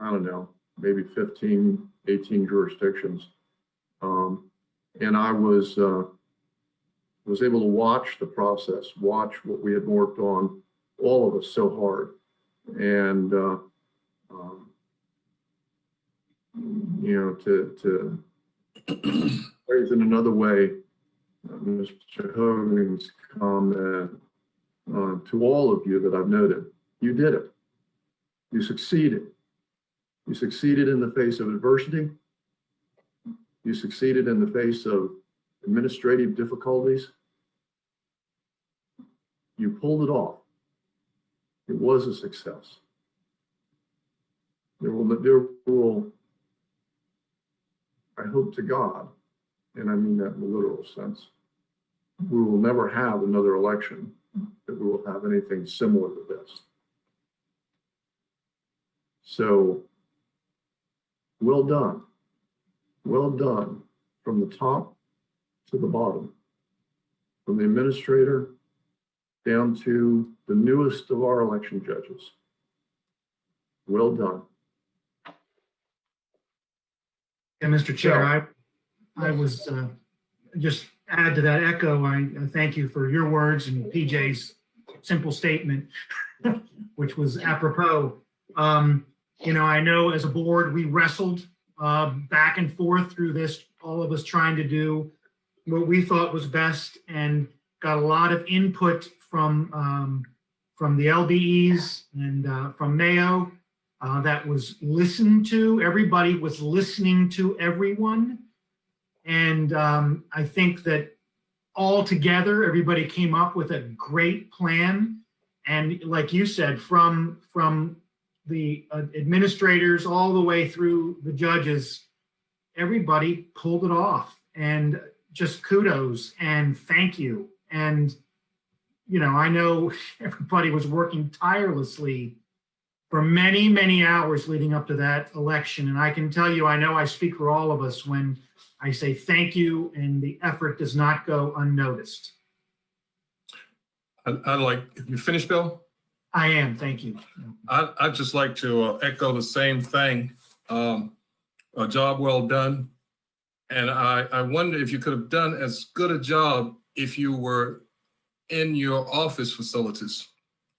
I don't know, maybe 15, 18 jurisdictions. And I was able to watch the process, watch what we had worked on, all of us so hard. And, to phrase in another way, Mr. Hogan's comment to all of you that I've noted, you did it. You succeeded. You succeeded in the face of adversity. You succeeded in the face of administrative difficulties. You pulled it off. It was a success. There will, I hope to God, and I mean that in a literal sense, we will never have another election that we will have anything similar to this. So, well done. Well done from the top to the bottom, from the administrator down to the newest of our election judges. Well done. And Mr. Chair, I was just add to that echo. I thank you for your words and PJ's simple statement. which was apropos. I know as a board, we wrestled back and forth through this, all of us trying to do what we thought was best, and got a lot of input from the LBEs and from Mayo that was listened to. Everybody was listening to everyone. And I think that all together, everybody came up with a great plan. And like you said, from the administrators all the way through the judges, everybody pulled it off. And just kudos and thank you. And, I know everybody was working tirelessly for many, many hours leading up to that election. And I can tell you, I know I speak for all of us when I say thank you, and the effort does not go unnoticed. You finished, Bill? I am, thank you. I'd just like to echo the same thing. A job well done. And I wonder if you could have done as good a job if you were in your office facilities.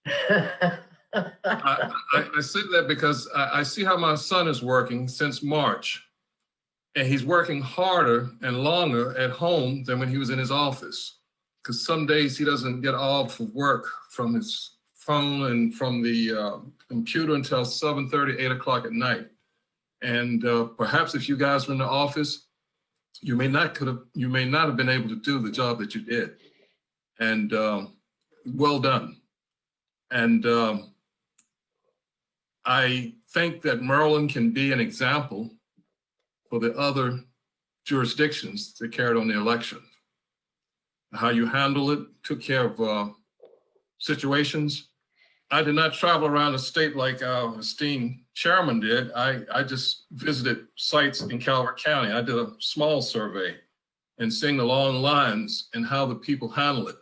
I say that because I see how my son is working since March, and he's working harder and longer at home than when he was in his office. Because some days he doesn't get off of work from his phone and from the computer until 7:30, 8 o'clock at night. And perhaps if you guys were in the office, you may not have been able to do the job that you did. And well done. And I think that Maryland can be an example for the other jurisdictions that carried on the election. How you handle it, took care of situations. I did not travel around the state like our esteemed chairman did. I just visited sites in Calvert County. I did a small survey and seeing the long lines and how the people handle it.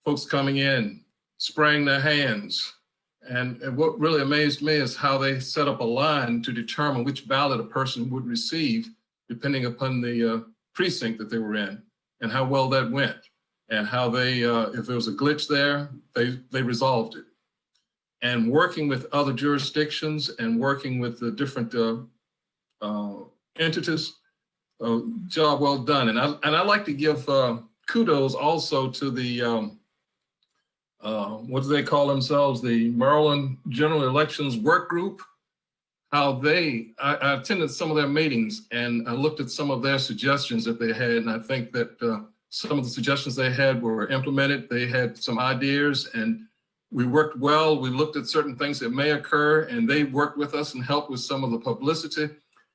Folks coming in, spraying their hands. And what really amazed me is how they set up a line to determine which ballot a person would receive, depending upon the precinct that they were in, and how well that went. And how they, if there was a glitch there, they resolved it. And working with other jurisdictions and working with the different entities, job well done. And I like to give kudos also to the, what do they call themselves? The Maryland General Elections Work Group. How I attended some of their meetings and I looked at some of their suggestions that they had. And I think that some of the suggestions they had were implemented. They had some ideas and we worked well. We looked at certain things that may occur and they worked with us and helped with some of the publicity.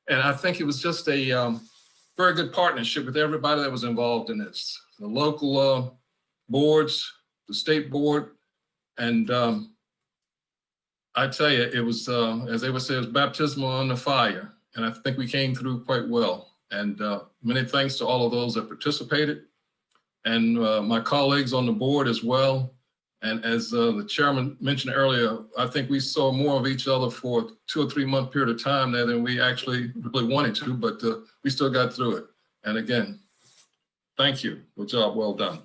And I think it was just a very good partnership with everybody that was involved in this. The local boards, the state board, and I tell you, it was, as they would say, it was baptismal on the fire. And I think we came through quite well. And many thanks to all of those that participated and my colleagues on the board as well. And as the chairman mentioned earlier, I think we saw more of each other for a 2 or 3 month period of time there than we actually really wanted to, but we still got through it. And again, thank you. Good job, well done.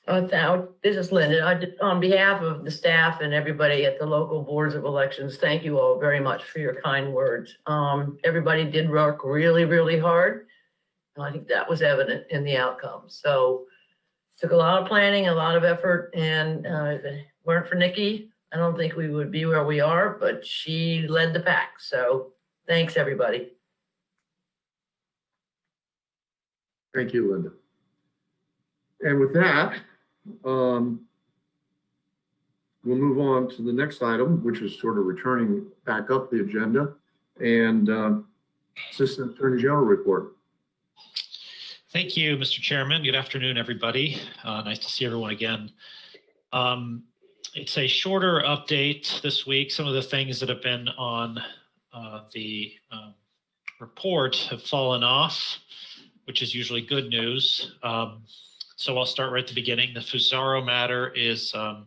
This is Linda. On behalf of the staff and everybody at the local boards of elections, thank you all very much for your kind words. Everybody did work really, really hard. And I think that was evident in the outcome. So took a lot of planning, a lot of effort, and if it weren't for Nikki, I don't think we would be where we are, but she led the pack. So thanks, everybody. Thank you, Linda. And with that, we'll move on to the next item, which is sort of returning back up the agenda, and Assistant Attorney General report. Thank you, Mr. Chairman. Good afternoon, everybody. Nice to see everyone again. It's a shorter update this week. Some of the things that have been on the report have fallen off, which is usually good news. So I'll start right at the beginning. The Fusaro matter is, I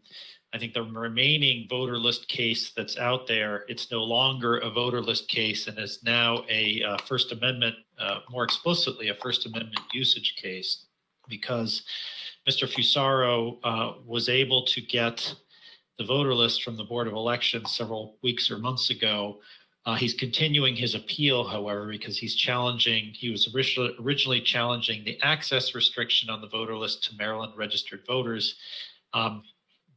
think, the remaining voter list case that's out there. It's no longer a voter list case and is now a First Amendment, more explicitly a First Amendment usage case, because Mr. Fusaro was able to get the voter list from the Board of Elections several weeks or months ago. He's continuing his appeal, however, because he was originally challenging the access restriction on the voter list to Maryland registered voters.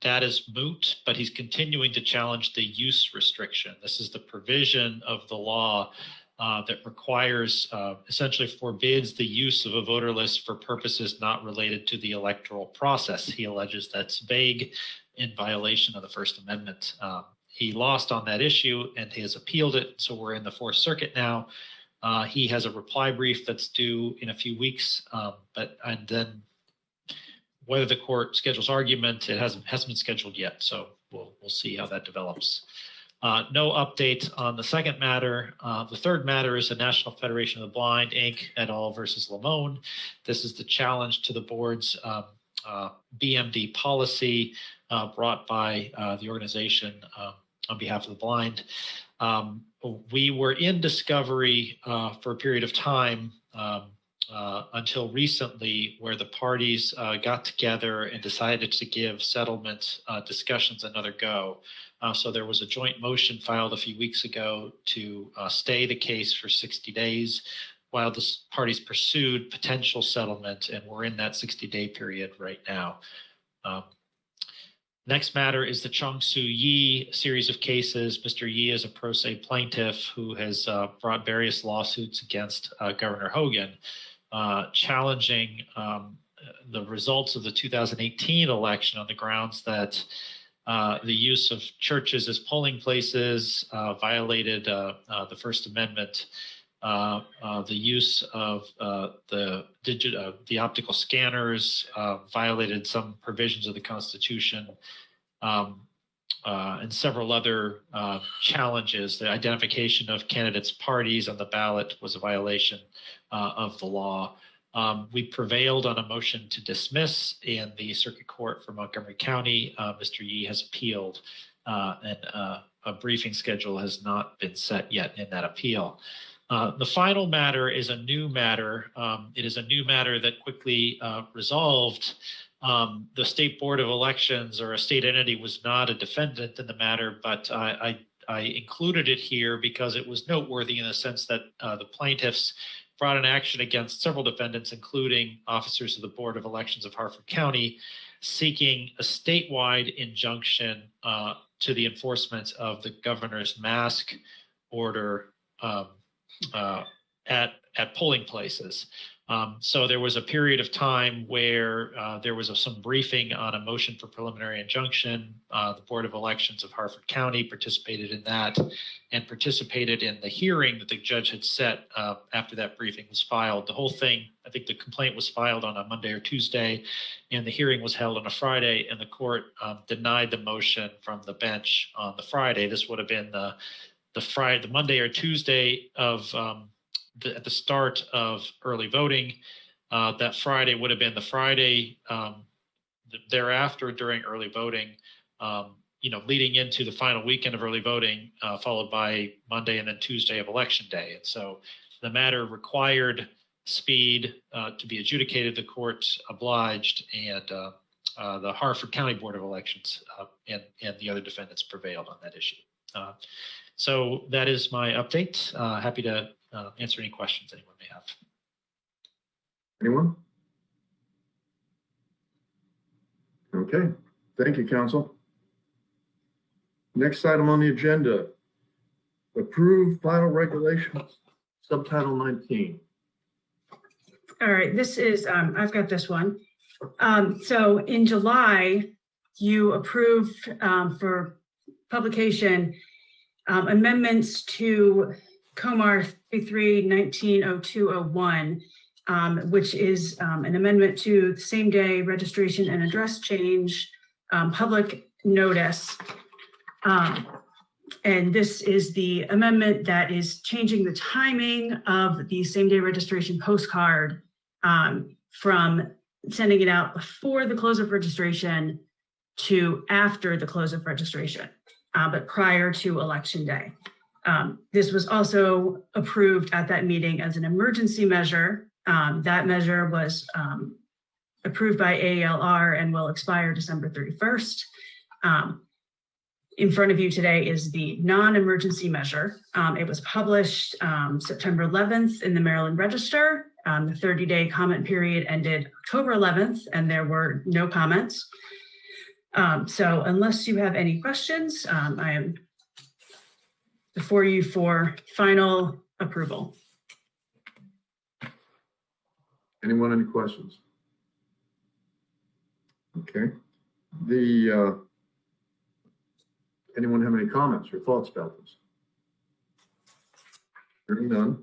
That is moot, but he's continuing to challenge the use restriction. This is the provision of the law that requires, essentially forbids the use of a voter list for purposes not related to the electoral process. He alleges that's vague, in violation of the First Amendment. He lost on that issue and he has appealed it. So we're in the Fourth Circuit now. He has a reply brief that's due in a few weeks, and then whether the court schedules argument, it hasn't been scheduled yet. So we'll see how that develops. No update on the second matter. The third matter is the National Federation of the Blind, Inc. et al. Versus Lamone. This is the challenge to the board's BMD policy brought by the organization on behalf of the blind. We were in discovery for a period of time until recently, where the parties got together and decided to give settlement discussions another go. So there was a joint motion filed a few weeks ago to stay the case for 60 days while the parties pursued potential settlement, and we're in that 60-day period right now. Next matter is the Chung Soo Yi series of cases. Mr. Yi is a pro se plaintiff who has brought various lawsuits against Governor Hogan, challenging the results of the 2018 election on the grounds that the use of churches as polling places violated the First Amendment. The use of the optical scanners violated some provisions of the Constitution, and several other challenges. The identification of candidates' parties on the ballot was a violation of the law. We prevailed on a motion to dismiss in the Circuit Court for Montgomery County. Mr. Yi has appealed, and a briefing schedule has not been set yet in that appeal. The final matter is a new matter. It is a new matter that quickly resolved. The State Board of Elections, or a state entity, was not a defendant in the matter, but I included it here because it was noteworthy in the sense that the plaintiffs brought an action against several defendants, including officers of the Board of Elections of Harford County, seeking a statewide injunction to the enforcement of the governor's mask order at polling places. So there was a period of time where there was some briefing on a motion for preliminary injunction. The Board of Elections of Harford County participated in that and participated in the hearing that the judge had set after that briefing was filed. The whole thing, I think the complaint was filed on a Monday or Tuesday, and the hearing was held on a Friday, and the court denied the motion from the bench on the Friday. This would have been the Monday or Tuesday of at the start of early voting. That Friday would have been the Friday thereafter during early voting, leading into the final weekend of early voting, followed by Monday and then Tuesday of Election Day. And so the matter required speed to be adjudicated. The court obliged, and the Harford County Board of Elections and the other defendants prevailed on that issue. So that is my update. Happy to answer any questions anyone may have. Anyone? Okay, thank you, counsel. Next item on the agenda, approve final regulations, subtitle 19. All right, this is, I've got this one. So in July, you approved for publication amendments to Comar 33-190201, which is an amendment to the same day registration and address change public notice. And this is the amendment that is changing the timing of the same day registration postcard from sending it out before the close of registration to after the close of registration, but prior to Election Day. This was also approved at that meeting as an emergency measure. That measure was approved by AALR and will expire December 31st. in front of you today is the non-emergency measure. It was published September 11th in the Maryland Register. The 30-day comment period ended October 11th, and there were no comments. So unless you have any questions, I am before you for final approval. Anyone, any questions? Okay. Anyone have any comments or thoughts about this? Hearing none.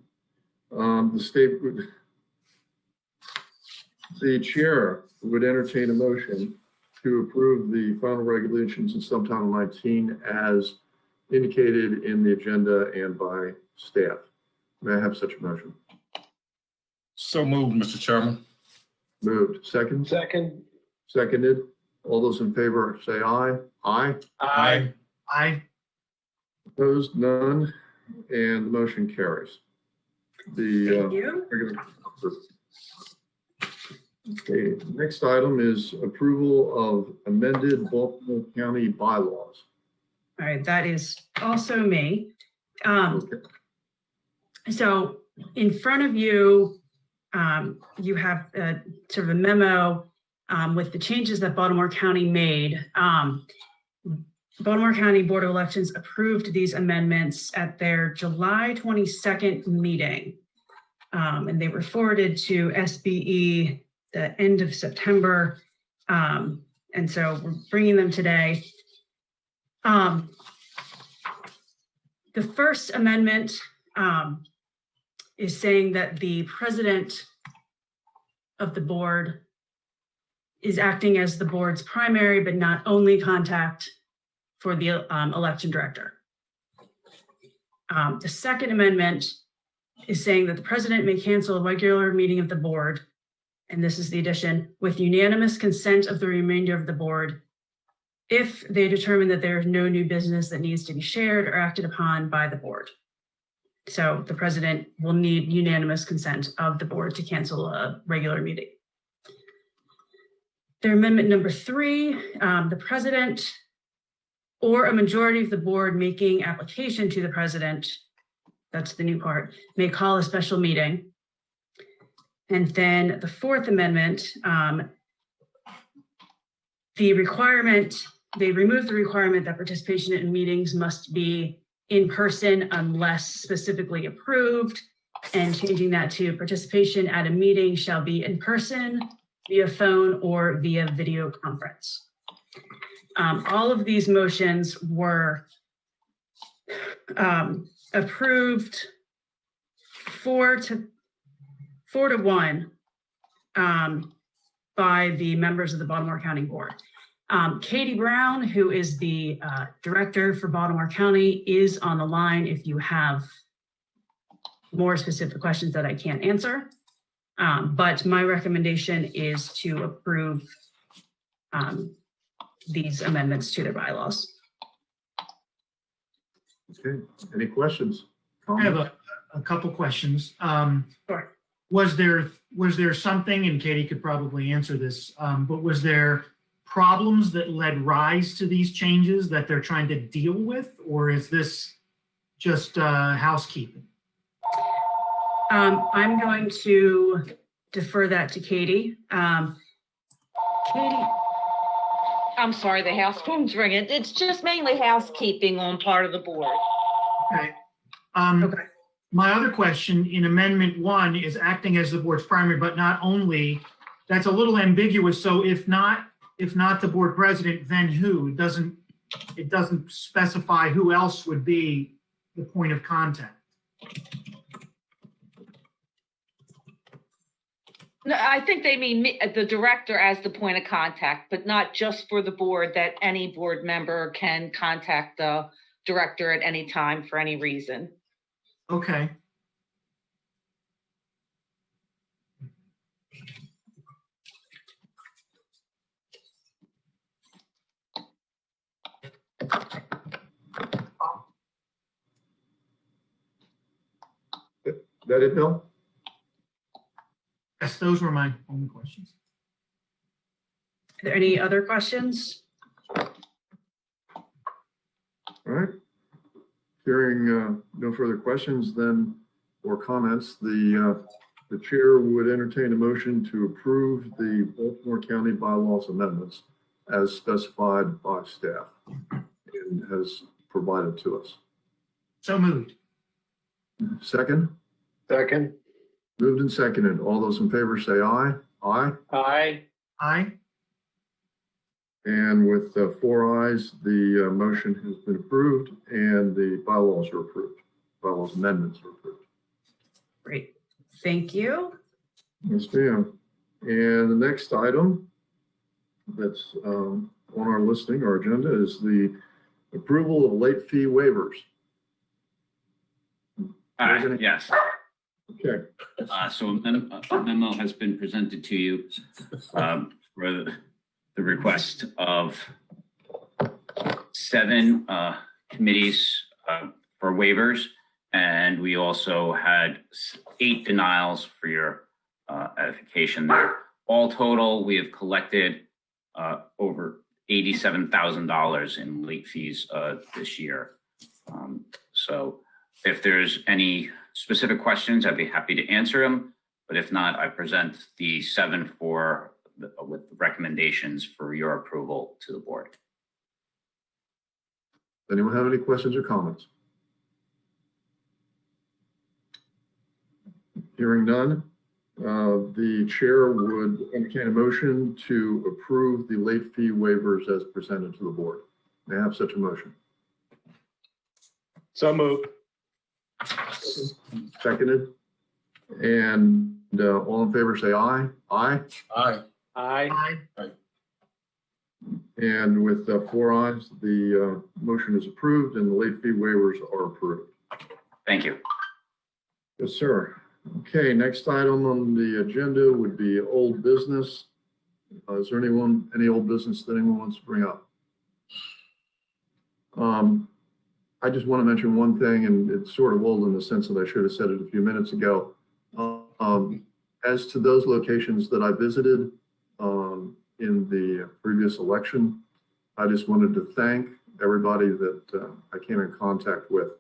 The chair would entertain a motion to approve the final regulations in Subtitle 19 as indicated in the agenda and by staff. May I have such a motion? So moved, Mr. Chairman. Moved. Second? Second. Seconded. All those in favor say aye. Aye. Aye. Aye. Opposed? None. And the motion carries. Thank you. Okay, next item is approval of amended Baltimore County bylaws. All right, that is also me. Okay. So in front of you, you have sort of a memo with the changes that Baltimore County made. Baltimore County Board of Elections approved these amendments at their July 22nd meeting. And they were forwarded to SBE the end of September. And so we're bringing them today. The first amendment is saying that the president of the board is acting as the board's primary but not only contact for the election director. The second amendment is saying that the president may cancel a regular meeting of the board, and this is the addition, with unanimous consent of the remainder of the board if they determine that there is no new business that needs to be shared or acted upon by the board. So the president will need unanimous consent of the board to cancel a regular meeting. Their amendment number 3, the president or a majority of the board making application to the president, that's the new part, may call a special meeting. And then the fourth amendment, they removed the requirement that participation in meetings must be in person unless specifically approved, and changing that to participation at a meeting shall be in person, via phone, or via video conference. All of these motions were approved 4-1 by the members of the Baltimore County Board. Katie Brown, who is the director for Baltimore County, is on the line if you have more specific questions that I can't answer. But my recommendation is to approve these amendments to their bylaws. Okay, any questions? I have a couple questions. Sure. Was there something, and Katie could probably answer this, but was there problems that led rise to these changes that they're trying to deal with, or is this just housekeeping? I'm going to defer that to Katie. Katie, I'm sorry, the house phone's ringing. It's just mainly housekeeping on part of the board. Okay. okay. My other question in Amendment 1 is acting as the board's primary, but not only. That's a little ambiguous. So if not the board president, then who? It doesn't specify who else would be the point of contact. No, I think they mean the director as the point of contact, but not just for the board, that any board member can contact the director at any time for any reason. Okay. That it, Bill? Yes, those were my only questions. Are there any other questions? All right. Hearing no further questions then, or comments, the chair would entertain a motion to approve the Baltimore County bylaws amendments as specified by staff and as provided to us. So moved. Second, Second. moved and seconded. All those in favor say aye. Aye. Aye. Aye. And with 4 ayes, the motion has been approved and the bylaws are approved. Bylaws amendments are approved. Great. Thank you. Yes, ma'am. And the next item that's on our listing, our agenda, is the approval of late fee waivers. Yes. Okay. So a memo has been presented to you for the request of 7 committees for waivers. And we also had 8 denials for your edification there. All total, we have collected over $87,000 in late fees this year. So if there's any specific questions, I'd be happy to answer them. But if not, I present the 7 with recommendations for your approval to the board. Anyone have any questions or comments? Hearing none, the chair would entertain a motion to approve the late fee waivers as presented to the board. May I have such a motion? So moved. Seconded. And all in favor say aye. Aye. Aye. Aye. And with 4 ayes, the motion is approved and the late fee waivers are approved. Thank you. Yes, sir. Okay, next item on the agenda would be old business. Is there any old business that anyone wants to bring up? I just want to mention one thing, and it's sort of old in the sense that I should have said it a few minutes ago. As to those locations that I visited in the previous election, I just wanted to thank everybody that I came in contact with,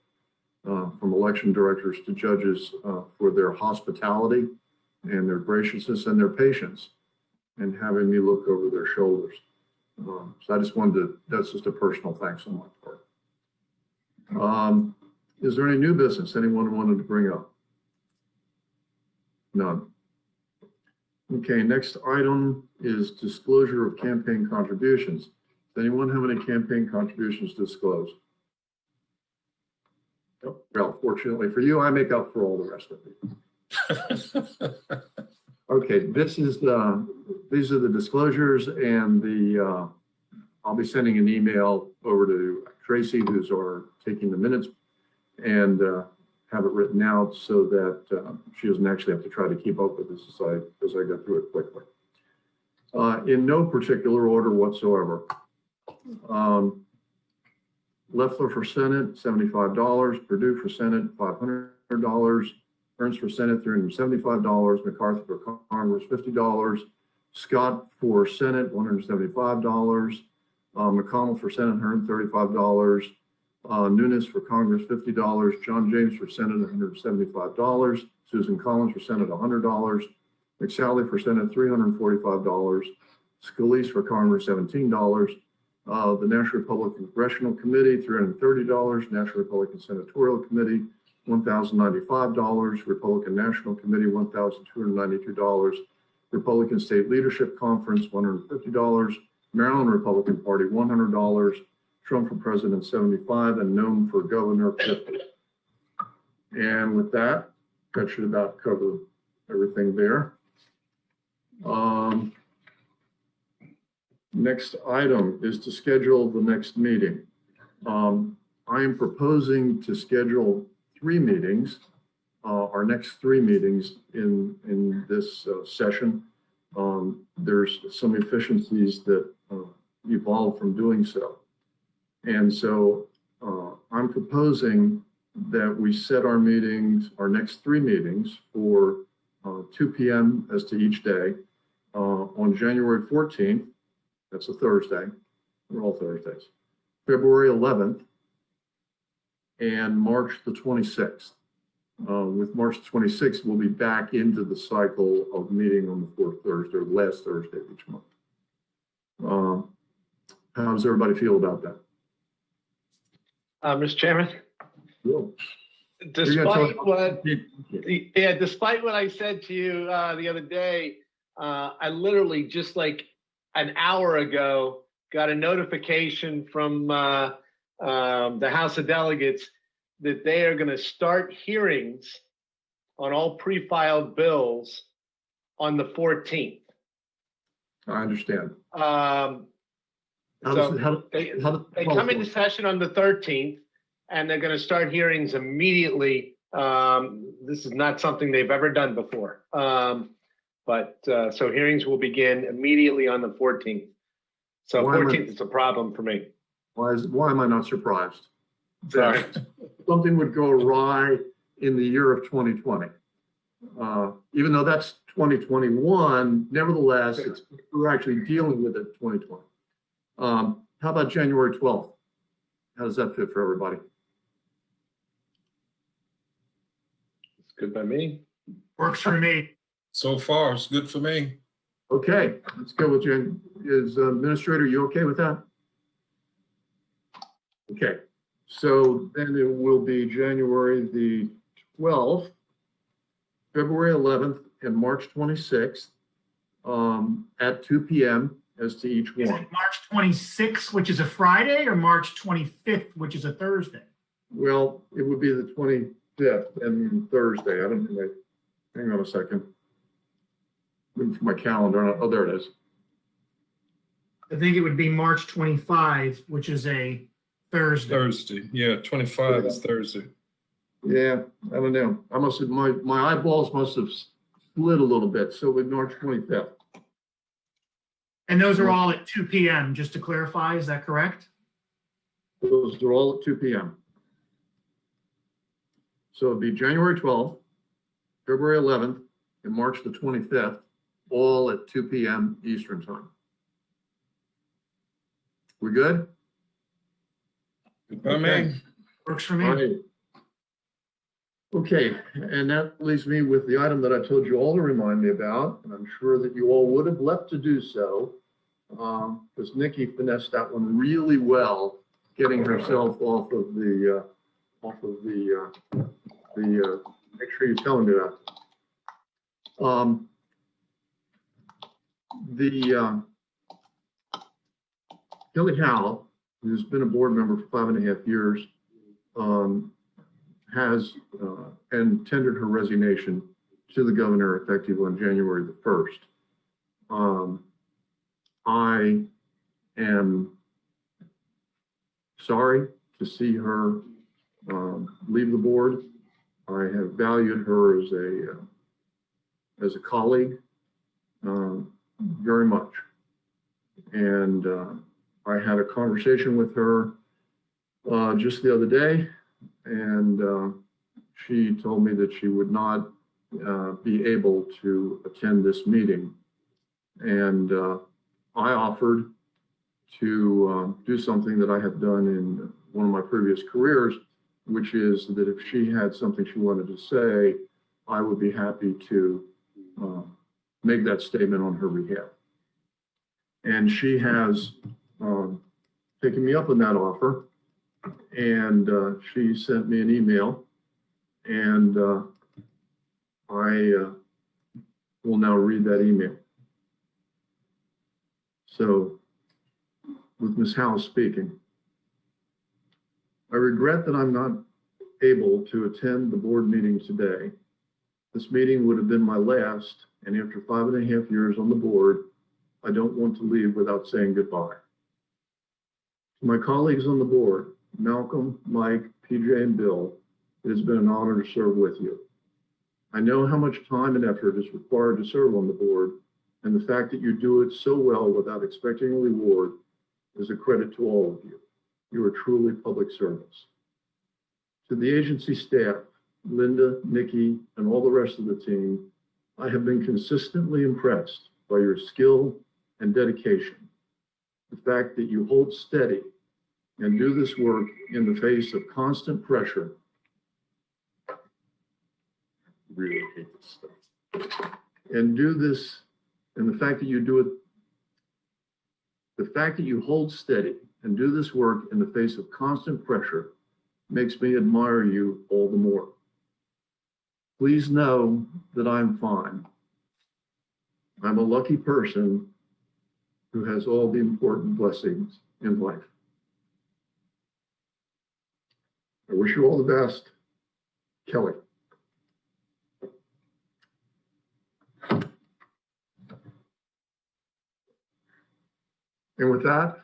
from election directors to judges, for their hospitality and their graciousness and their patience and having me look over their shoulders. So I just wanted to, that's just a personal thanks on my part. Is there any new business anyone wanted to bring up? None. Okay, next item is disclosure of campaign contributions. Does anyone have any campaign contributions to disclose? Well, fortunately for you, I make up for all the rest of it. Okay, these are the disclosures, and I'll be sending an email over to Tracy, who's taking the minutes, and have it written out so that she doesn't actually have to try to keep up with this as I go through it quickly. In no particular order whatsoever. Leffler for Senate, $75. Perdue for Senate, $500. Ernst for Senate, $375. McCarthy for Congress, $50. Scott for Senate, $175. McConnell for Senate, $135. Nunes for Congress, $50. John James for Senate, $175. Susan Collins for Senate, $100. McSally for Senate, $345. Scalise for Congress, $17. The National Republican Congressional Committee, $330. National Republican Senatorial Committee, $1,095. Republican National Committee, $1,292. Republican State Leadership Conference, $150. Maryland Republican Party, $100. Trump for President, $75, and Nome for Governor, $50. And with that should about cover everything there. Next item is to schedule the next meeting. I am proposing to schedule 3 meetings, our next 3 meetings in this session. There's some efficiencies that evolve from doing so. And so I'm proposing that we set our meetings, our next 3 meetings for 2 p.m. as to each day on January 14th. That's a Thursday. They're all Thursdays. February 11th, and March the 26th. With March 26th, we'll be back into the cycle of meeting on the fourth Thursday, or the last Thursday of each month. How does everybody feel about that? Mr. Chairman, Cool. despite what I said to you the other day, I literally just like an hour ago got a notification from the House of Delegates that they are going to start hearings on all pre-filed bills on the 14th. I understand. They come into session on the 13th, and they're going to start hearings immediately. This is not something they've ever done before. So hearings will begin immediately on the 14th. So 14th is a problem for me. Why am I not surprised? Sorry. Something would go awry in the year of 2020. Even though that's 2021, nevertheless, we're actually dealing with it 2020. How about January 12th? How does that fit for everybody? It's good by me. Works for me. So far, it's good for me. Okay, let's go with Jen. Is Administrator, you okay with that? Okay, so then it will be January the 12th, February 11th, and March 26th at 2 p.m. as to each Is one. it March 26th, which is a Friday, or March 25th, which is a Thursday? Well, it would be the 25th and Thursday. I don't know. Hang on a second. Looking for my calendar. Oh, there it is. I think it would be March 25, which is a Thursday. Thursday, yeah, 25 is Thursday. Yeah, I don't know. I must have, my eyeballs must have split a little bit. So with March 25th. And those are all at 2 p.m., just to clarify, is that correct? Those are all at 2 p.m. So it'd be January 12th, February 11th, and March the 25th, all at 2 p.m. Eastern time. We good? Okay. Works for me. All right. Okay, and that leaves me with the item that I told you all to remind me about, and I'm sure that you all would have left to do so, because Nikki finessed that one really well, getting herself off of the make sure you tell me that. Kelly Howe, who's been a board member for 5.5 years, has and tendered her resignation to the governor effective on January the 1st. I am sorry to see her leave the board. I have valued her as a colleague very much. And I had a conversation with her just the other day, and she told me that she would not be able to attend this meeting. And I offered to do something that I have done in one of my previous careers, which is that if she had something she wanted to say, I would be happy to make that statement on her behalf. And she has taken me up on that offer, and she sent me an email, and I will now read that email. So, with Ms. Howe speaking, I regret that I'm not able to attend the board meeting today. This meeting would have been my last, and after 5.5 years on the board, I don't want to leave without saying goodbye. To my colleagues on the board, Malcolm, Mike, PJ, and Bill, it has been an honor to serve with you. I know how much time and effort is required to serve on the board, and the fact that you do it so well without expecting a reward is a credit to all of you. You are truly public servants. To the agency staff, Linda, Nikki, and all the rest of the team, I have been consistently impressed by your skill and dedication. The fact that you hold steady and do this work in the face of constant pressure. Really hate this stuff. And do this, and the fact that you do it, the fact that you hold steady and do this work in the face of constant pressure makes me admire you all the more. Please know that I'm fine. I'm a lucky person who has all the important blessings in life. I wish you all the best, Kelly. And with that,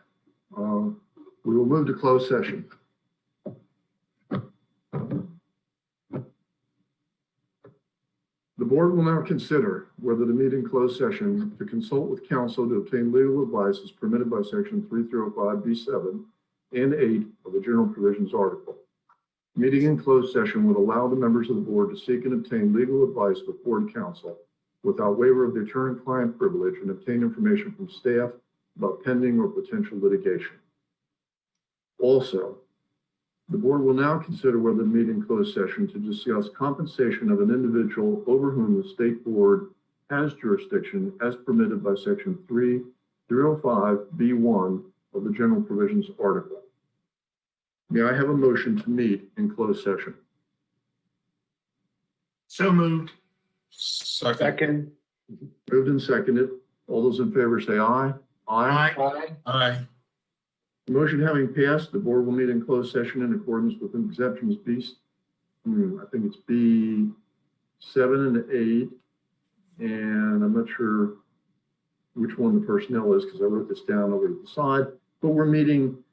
we will move to closed session. The board will now consider whether to meet in closed session to consult with counsel to obtain legal advice as permitted by section 3305B7 and 8 of the general provisions article. Meeting in closed session would allow the members of the board to seek and obtain legal advice with board counsel without waiver of the attorney-client privilege and obtain information from staff about pending or potential litigation. Also, the board will now consider whether to meet in closed session to discuss compensation of an individual over whom the state board has jurisdiction as permitted by section 3305B1 of the general provisions article. May I have a motion to meet in closed session? So moved. Second. Moved and seconded. All those in favor say aye. Aye. Aye. Aye. Motion having passed, the board will meet in closed session in accordance with exemptions I think it's B7 and 8. And I'm not sure which one the personnel is because I wrote this down over to the side, but we're meeting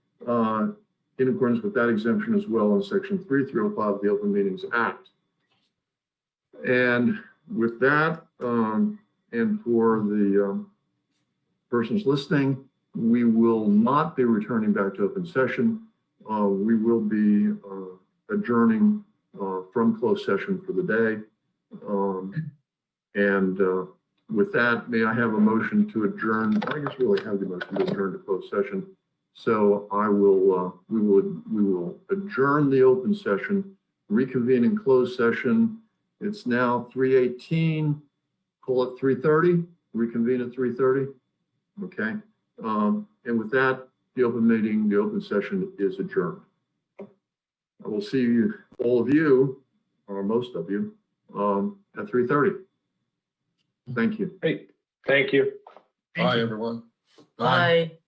in accordance with that exemption as well in section 3305 of the Open Meetings Act. And with that, and for the persons listening, we will not be returning back to open session. We will be adjourning from closed session for the day. With that, may I have a motion to adjourn? I guess we really have the motion to adjourn to closed session. So I will, we will adjourn the open session, reconvene in closed session. It's now 3:18. Call it 3:30. Reconvene at 3:30. Okay. And with that, the open meeting, the open session is adjourned. I will see you, all of you, or most of you, at 3:30. Thank you. Hey, thank you. Bye, everyone. Bye.